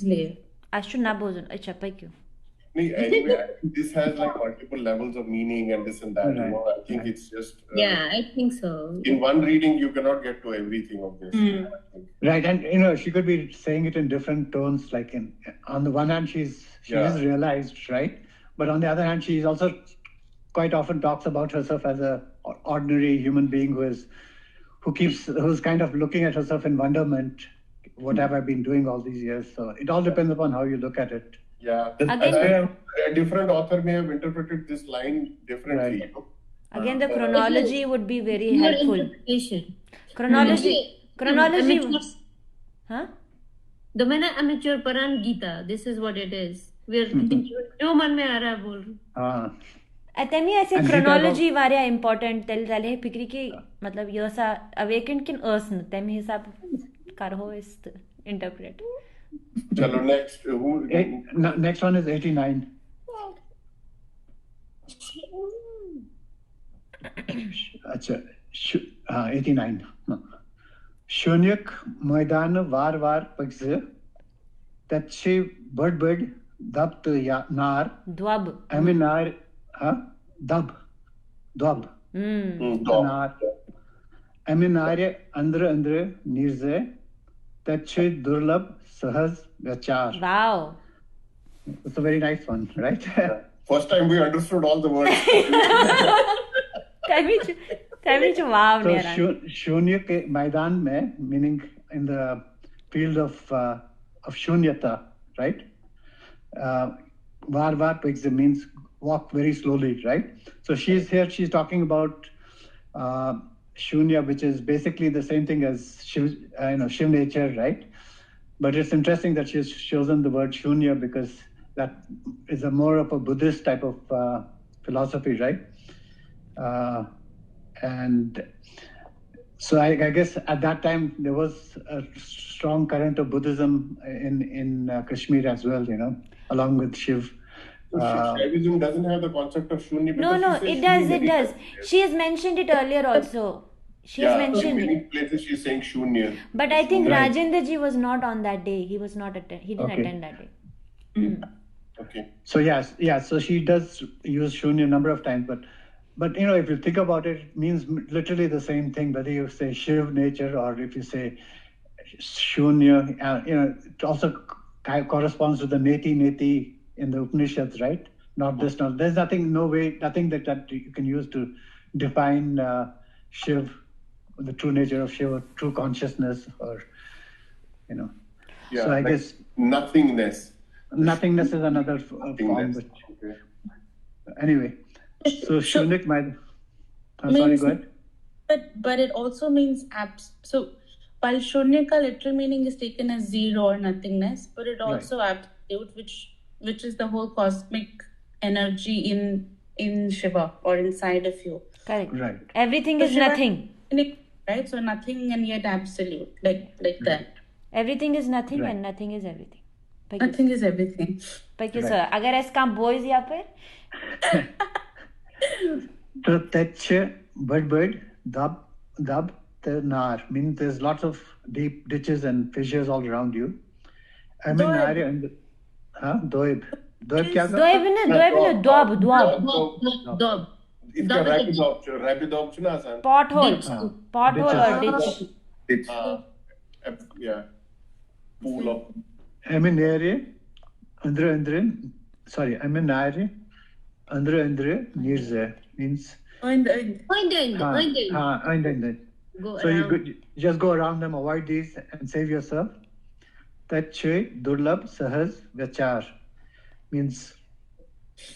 लिए. I should not बोल. अच्छा पर क्यों? Anyway, I think this has like multiple levels of meaning and this and that. You know, I think it's just. Yeah, I think so. In one reading, you cannot get to everything of this. Right, and she could be saying it in different tones. Like on the one hand, she is realized, right? But on the other hand, she is also quite often talks about herself as a ordinary human being who's kind of looking at herself in wonderment. What have I been doing all these years? So it all depends upon how you look at it. Yeah, a different author may have interpreted this line differently. Right. Again, the chronology would be very helpful. Interpretation. Chronology. Huh? Domena amateur paran Gita. This is what it is. We're जो मन में आ रहा है बोल रहे. Temi ऐसे chronology वारिया important tel जाले फिक्री की मतलब यो सा awakened किन अर्सन तेमी हिसाब कर हो इस interpret. चलो next next one is 89. अच्छा 89. शून्यक मैदान वार वार पक्षे तच्छे बड़ दब्त या नार द्वब अमिनार दब नार अमिनार्य अंदर निर्जय तच्छे दुर्लभ सहज व्यचार. Wow. It's a very nice one, right? First time we understood all the words. Tell me wow. So शून्य के मैदान में, meaning in the field of shunyata, right? Var means walk very slowly, right? So she's talking about shunya, which is basically the same thing as Shiv nature, right? But it's interesting that she's chosen the word shunya because that is more of a Buddhist type of philosophy, right? And so I guess at that time there was a strong current of Buddhism in Kashmir as well, along with Shiv. Shaivism doesn't have the concept of shunya. No, it does. She has mentioned it earlier also. She has mentioned in many places she's saying shunya. But I think Rajendra ji was not on that day. He was not he didn't attend that day. Okay. So so she does use shunya a number of times, but if you think about it, it means literally the same thing, whether you say Shiv nature or if you say shunya, it also corresponds to the neti in the Upanishads, right? There's nothing that you can use to define Shiv, the true nature of Shiv, or true consciousness, or Yeah, so I guess nothingness. Nothingness is another form. But anyway, so Shunik might. Sorry, go ahead. But it also means so while Shunya ka literal meaning is taken as zero or nothingness, but it also absolute, which is the whole cosmic energy in Shiva or inside of you. Correct. Right. Everything is Shiva, nothing. Right? So nothing and yet absolute, like that. Everything is nothing and nothing is everything. Nothing is everything. Sir, अगर ऐसा boys यहाँ पे तो तच्छ बड़ dab nar means there's lots of deep ditches and fissures all around you. I mean नारे and doib क्या दोब Dob. इसका rapid option आसान. Pothole or ditch. Yeah. Pool of. Eminere andre nirze means Go so you just go around them, avoid these and save yourself. Tachhe durlabh sahaj vyachar means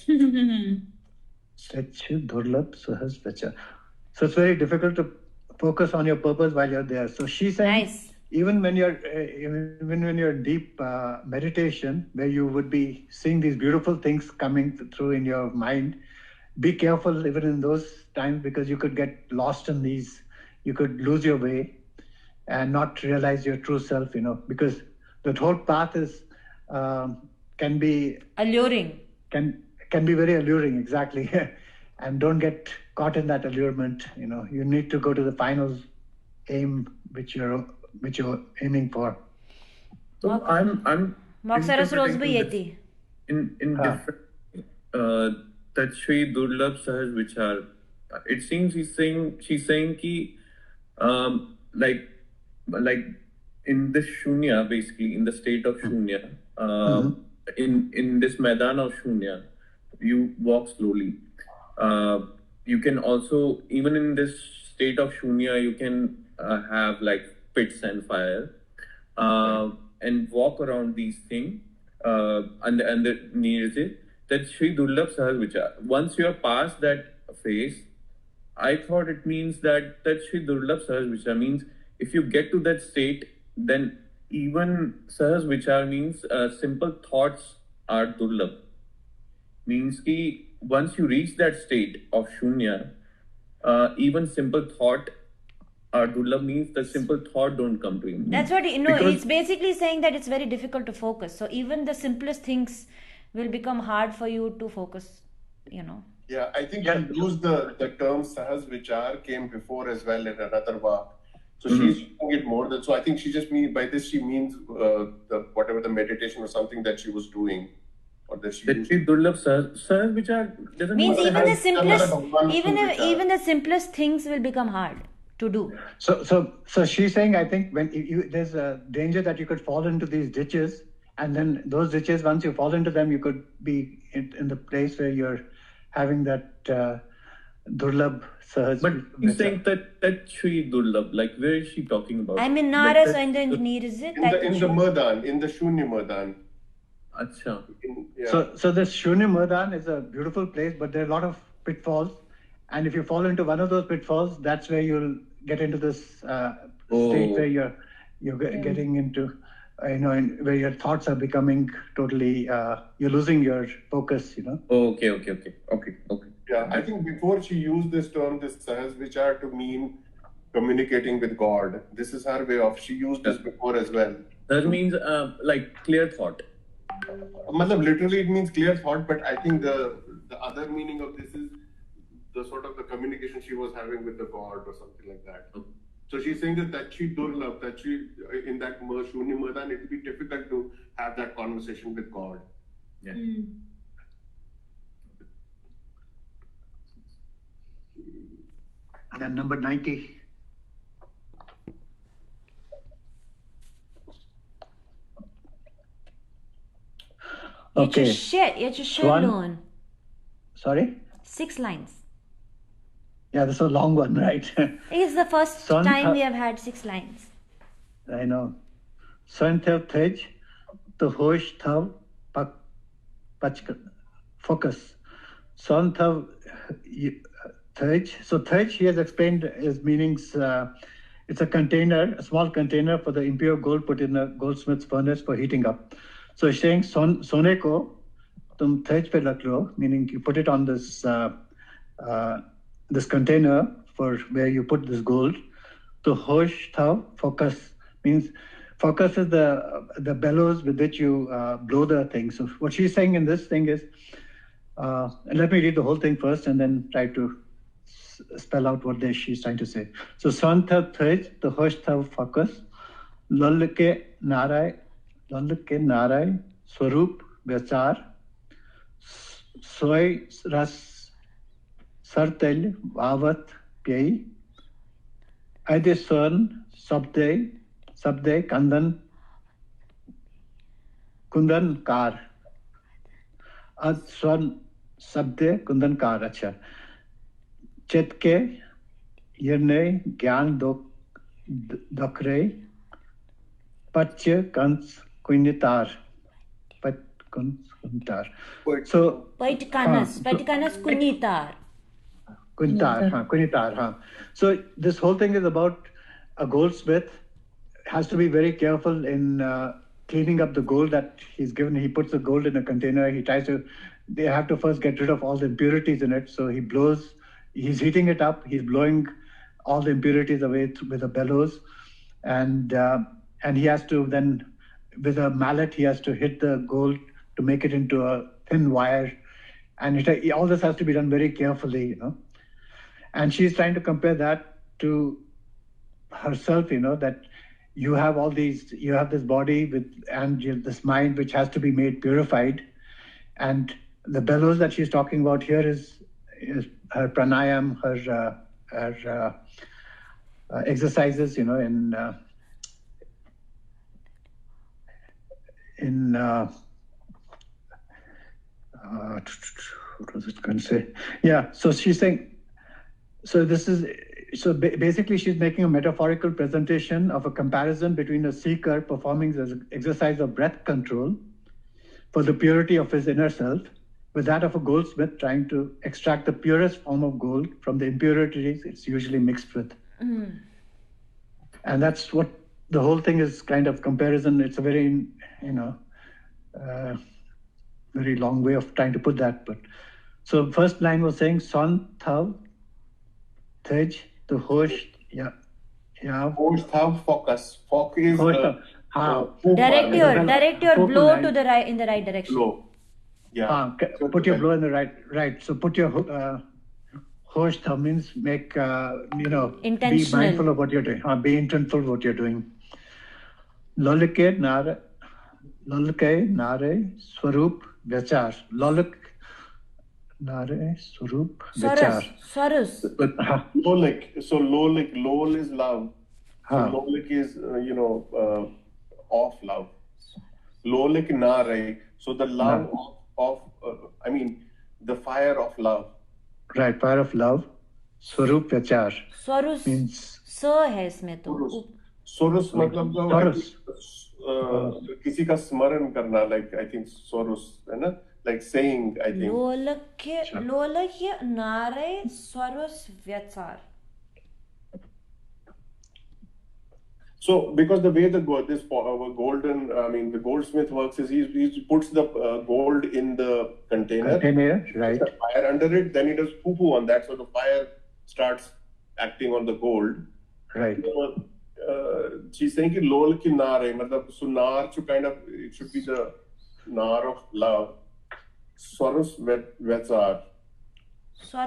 Tachhe durlabh sahaj vyachar. So it's very difficult to focus on your purpose while you're there. So she's saying nice. Even when you're in deep meditation, where you would be seeing these beautiful things coming through in your mind, be careful even in those times because you could get lost in these. You could lose your way and not realize your true self. Because the whole path is can be alluring. Can be very alluring, exactly. And don't get caught in that allurement. You need to go to the final aim which you're aiming for. So I'm interpreting in different Tachvi Durlabh Sahaj Vichar. It seems she's saying ki like in this shunya, basically in the state of shunya, in this Maidan of shunya, you walk slowly. You can also, even in this state of shunya, you can have like pits and fire and walk around these things and near it. That's Sri Durlabh Sahaj Vichar. Once you are past that phase, I thought it means that Sri Durlabh Sahaj Vichar means if you get to that state, then even Sahas Vichar means simple thoughts are durlabh. Means ki once you reach that state of shunya, even simple thought are durlabh means the simple thought don't come to you. That's what, Because it's basically saying that it's very difficult to focus. So even the simplest things will become hard for you to focus, Yeah, I think you use the term Sahas Vichar came before as well in another Vaakh. So she's using it more than, so I think she just means, by this she means whatever the meditation or something that she was doing. Or that she used. durlabh Sahas Vichar doesn't means mean even the simplest, Vichar. even the simplest things will become hard to do. So she's saying, I think when there's a danger that you could fall into these ditches, and then those ditches, once you fall into them, you could be in the place where you're having that durlabh sahaj. But he's saying that Shri durlabh, like where is she talking about? I'm in Nara, so in the engineer, is it? In the Madan, in the Shunya Madan. Acha. Yeah. So this Shunya Madan is a beautiful place, but there are a lot of pitfalls. And if you fall into one of those pitfalls, that's where you'll get into this state where you're getting into, where your thoughts are becoming totally, you're losing your focus, Okay. Yeah, I think before she used this term, this Sahas Vichar, to mean communicating with God. This is her way of, she used this before as well. That means like clear thought. Literally it means clear thought, but I think the other meaning of this is the sort of the communication she was having with the God or something like that. Okay. So she's saying that she durlabh, that she, in that Shunya Madan, it will be difficult to have that conversation with God. Yeah. And then number 90. Okay. It's a short loan. Sorry? 6 lines. Yeah, this is a long one, right? It's the first time we have had 6 lines. I know. Son thav tej, to hosh thav focus. Son thav tej. So tej, he has explained his meanings. It's a container, a small container for the impure gold put in a goldsmith's furnace for heating up. So he's saying, sone ko tum tej pe rak lo, meaning you put it on this this container for where you put this gold. To hosh thav focus means focus is the bellows with which you blow the thing. So what she's saying in this thing is, let me read the whole thing first and then try to spell out what she's trying to say. So son thav tej, to hosh thav focus, lal ke narai, swarup vyachar, soy ras sartel vavat pyai, ade swan sabde kundan kar, ad swan sabde kundan kar. Acha. Chet ke yirne gyan dokre pach kans kuinitar. So Paitkanas kunitar. Kunitar. So this whole thing is about a goldsmith has to be very careful in cleaning up the gold that he's given. He puts the gold in a container. They have to first get rid of all the impurities in it. So he's heating it up. He's blowing all the impurities away with a bellows. And he has to then, with a mallet, he has to hit the gold to make it into a thin wire. And all this has to be done very carefully, And she's trying to compare that to herself, that you have this body and this mind which has to be made purified. And the bellows that she's talking about here is her pranayam, her exercises, in what was it going to say? Yeah, so she's saying, basically she's making a metaphorical presentation of a comparison between a seeker performing the exercise of breath control for the purity of his inner self with that of a goldsmith trying to extract the purest form of gold from the impurities it's usually mixed with. And that's what the whole thing is kind of comparison. It's a very, uh, very long way of trying to put that. But so first line was saying son thav tej to hosh ya Hosh thav focus. Focus is direct your blow to the right in the right direction. Blow. Yeah. Put your blow in the right. So put your hosh thav means make be mindful of what you're doing. Be intentful of what you're doing. Lolike nare swarup vyachar. Lolik nare swarup vyachar. Swarus. Lolik. So lolik, lol is love. So lolik is of love. Lolik nare. So the love of the fire of love. Right, fire of love. Swarup vyachar. Swarus means है इसमें तो. Sorus मतलब किसी का स्मरण करना, like I think sorus है ना, like saying, I think. लोलक्य नारे स्वरुस व्यचार. So because the way the goldsmith works is he puts the gold in the container, right? The fire under it, then he does poo on that, so the fire starts acting on the gold, right? So, she's saying कि लोल की नार है, मतलब सुनार जो kind of, it should be the nar of love. Swarus Vetsar.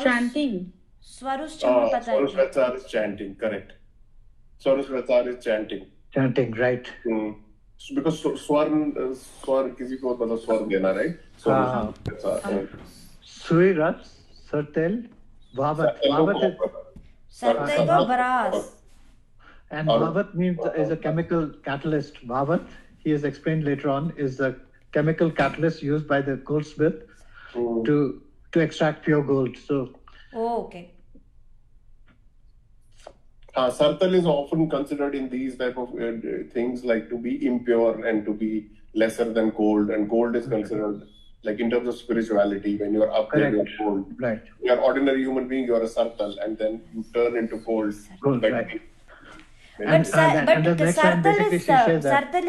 Chanting. Swarus चंद्र पता है. Swarus Vetsar is chanting, correct. Swarus Vetsar is chanting. Chanting, right? So because swar किसी को मतलब स्वर देना, right? Swarus Vetsar. Sui Ras Sartel Vavat. Sartel को बरास. And Vavat means is a chemical catalyst. Vavat, he has explained later on, is a chemical catalyst used by the goldsmith to extract pure gold. So. Oh, okay. Sartal is often considered in these type of things like to be impure and to be lesser than gold, and gold is considered like in terms of spirituality, when you are up there, you are gold. Right. You are ordinary human being, you are a sartal, and then you turn into gold. Right. But sartal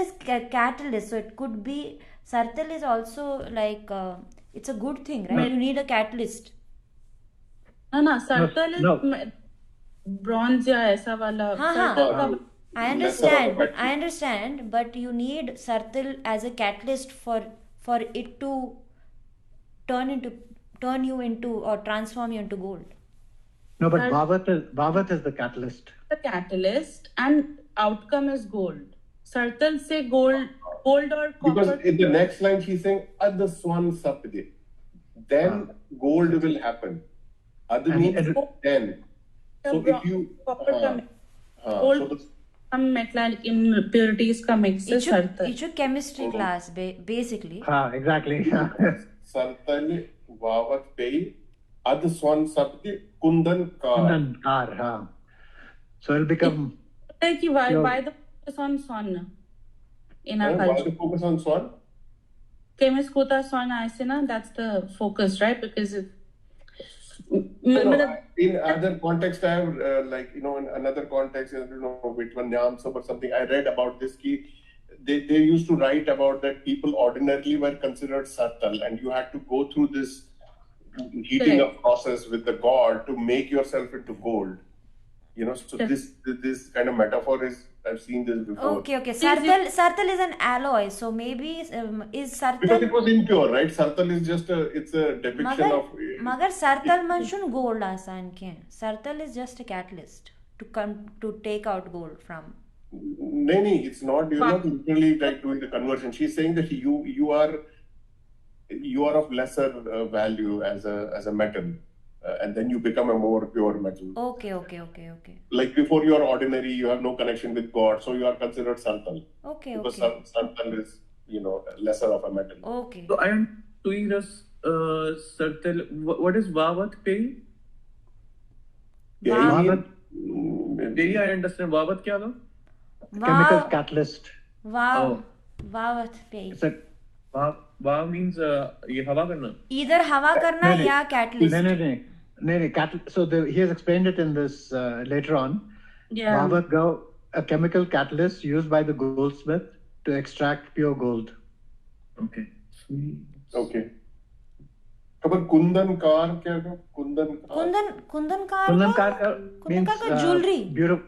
is catalyst, so it could be sartal is also like it's a good thing, right? You need a catalyst. No, sartal is bronze या ऐसा वाला. I understand, but you need sartal as a catalyst for it to turn you into or transform you into gold. No, but Vavat is the catalyst. The catalyst, and outcome is gold. Sartal say gold or copper. Because in the next line she's saying Ad Swan Sapde. Then gold will happen. Ad means then. So if you gold some metallic impurities का mix है sartal. It's a chemistry class basically. Exactly. Sartal Vavat Pei Ad Swan Sapde Kundan Kar. So it'll become. Like why the focus on swan in our culture? Why the focus on swan? Chemist kota swan aise na, that's the focus, right? Because in other context, I have in another context, Vitwanyam or something. I read about this. They used to write about that people ordinarily were considered sartal, and you had to go through this heating up process with the god to make yourself into gold. So this kind of metaphor is, I've seen this before. Okay. Sartal is an alloy, so maybe is sartal. Because it was impure, right? Sartal is just it's a depiction of. Magar sartal manshun gold asan kya? Sartal is just a catalyst to take out gold from. No, it's not. You're not literally like doing the conversion. She's saying that you are of lesser value as a metal. And then you become a more pure metal. Okay. Like before you are ordinary, you have no connection with God, so you are considered sartal. Okay. Because sartal is, lesser of a metal. Okay. So I am doing this sartal. What is Vavat Pei? Vavat. I understand. Vavat kya tha? Chemical catalyst. Wow. Vavat Pei. Vav means ये हवा करना. Either हवा करना या catalyst. No. So he has explained it in this later on. Yeah. Vavat a chemical catalyst used by the goldsmith to extract pure gold. Okay. Okay. खबर Kundan car क्या है? Kundan Kundan means का jewelry. Beautiful.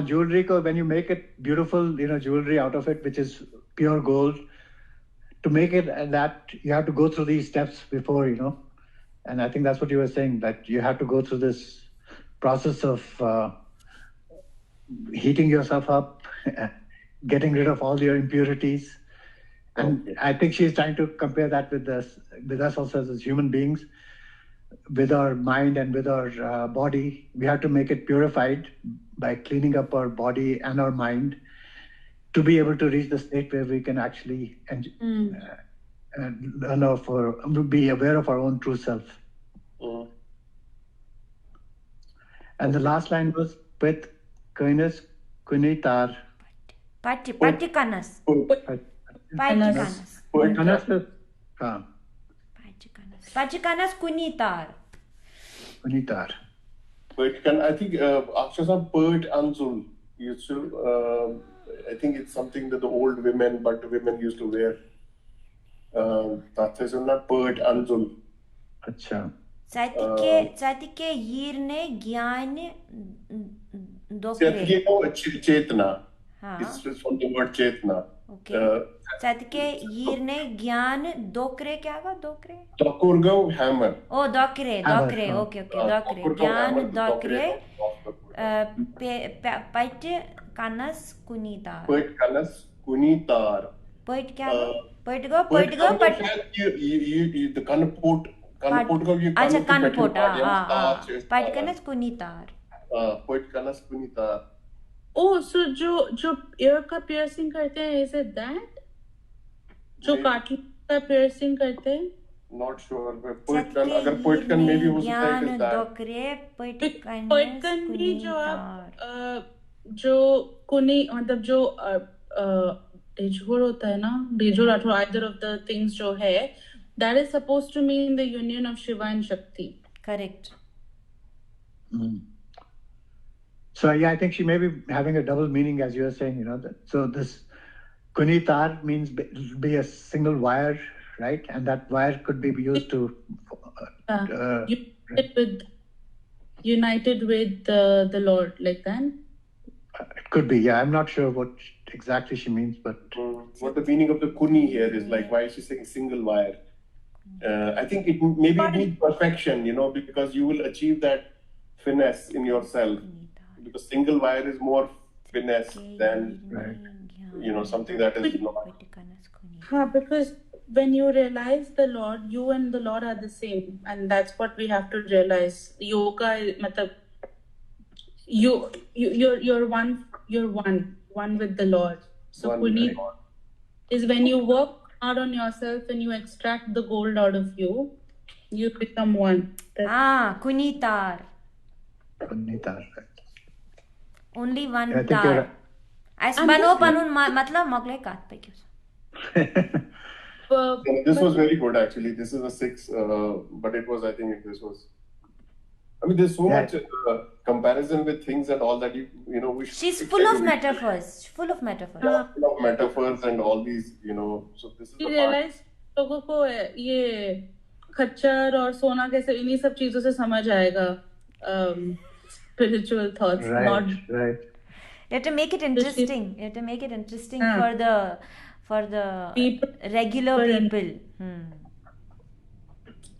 Jewelry ko when you make it beautiful, jewelry out of it, which is pure gold. To make it that, you have to go through these steps before, and I think that's what you were saying, that you have to go through this process of heating yourself up, getting rid of all your impurities. And I think she's trying to compare that with us also as human beings, with our mind and with our body. We have to make it purified by cleaning up our body and our mind to be able to reach the state where we can actually be aware of our own true self. And the last line was Pit Koinas Kunitar. Patikanas. Patikanas Kunitar. Kunitar. I think Akshasan Pert Anzul used to. I think it's something that the old women used to wear. That is not Pert Anzul. Acha. Satike yirne gyane dokre. Satike Chetna. It's from the word Chetna. Okay. Satike yirne gyan dokre kya hoga dokre? Dokurgo hammer. Oh, dokre. Okay. Dokre. Gyan dokre. Pait kanas kunitar. Pait kanas kunitar. Pait kya hoga? Pait go. The kanpot. अच्छा कानपोट पाइट कनस कुनीतार पाइट कनस कुनीतार Oh, so जो ear का piercing करते हैं, is it that? जो cartilage का piercing करते हैं? Not sure. अगर पोइटकन में भी हो सकता है कि पोइटकन भी जो आप जो कुनी मतलब जो डेजोर होता है ना, डेजोर अथवा either of the things जो है, that is supposed to mean the union of Shiva and Shakti. Correct. So yeah, I think she may be having a double meaning, as you were saying, so this Kunitar means be a single wire, right? And that wire could be used to united with the Lord, like that. It could be, yeah. I'm not sure what exactly she means, but what the meaning of the Kuni here is, like, why is she saying single wire? I think it means perfection, because you will achieve that finesse in yourself. Because single wire is more finesse than, something that is not. Because when you realize the Lord, you and the Lord are the same, and that's what we have to realize. Yoga, you're one with the Lord. So Kuni is when you work hard on yourself and you extract the gold out of you, you become one. Kunitar. Only one tar. ऐसा बनो बनून मतलब मगले काट पे क्यों? This was very good, actually. This is a 6, but it was, I think this was. I mean, there's so much comparison with things and all that She's full of metaphors. Full of metaphors and all these, So this is. You realize लोगों को ये खच्चर और सोना कैसे इन्हीं सब चीजों से समझ आएगा. Spiritual thoughts, right. You have to make it interesting. For the regular people.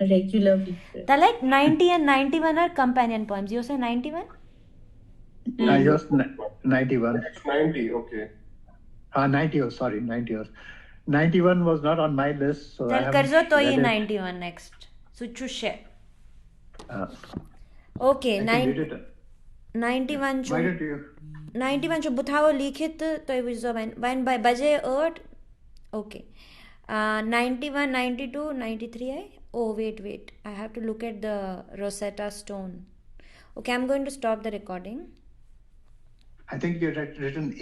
Regular people. They're like 90 and 91 are companion poems. You say 91? Yours 91. 90, okay. 90 sorry, 90 years. 91 was not on my list, so I haven't read it. 91 next. Suchushe. Okay, 91 Why don't you? 91 जो बुथाओ लिखित तो ये विज़ो when by बजे 8 okay 91 92 93 है oh wait I have to look at the Rosetta Stone. Okay, I'm going to stop the recording. I think you had written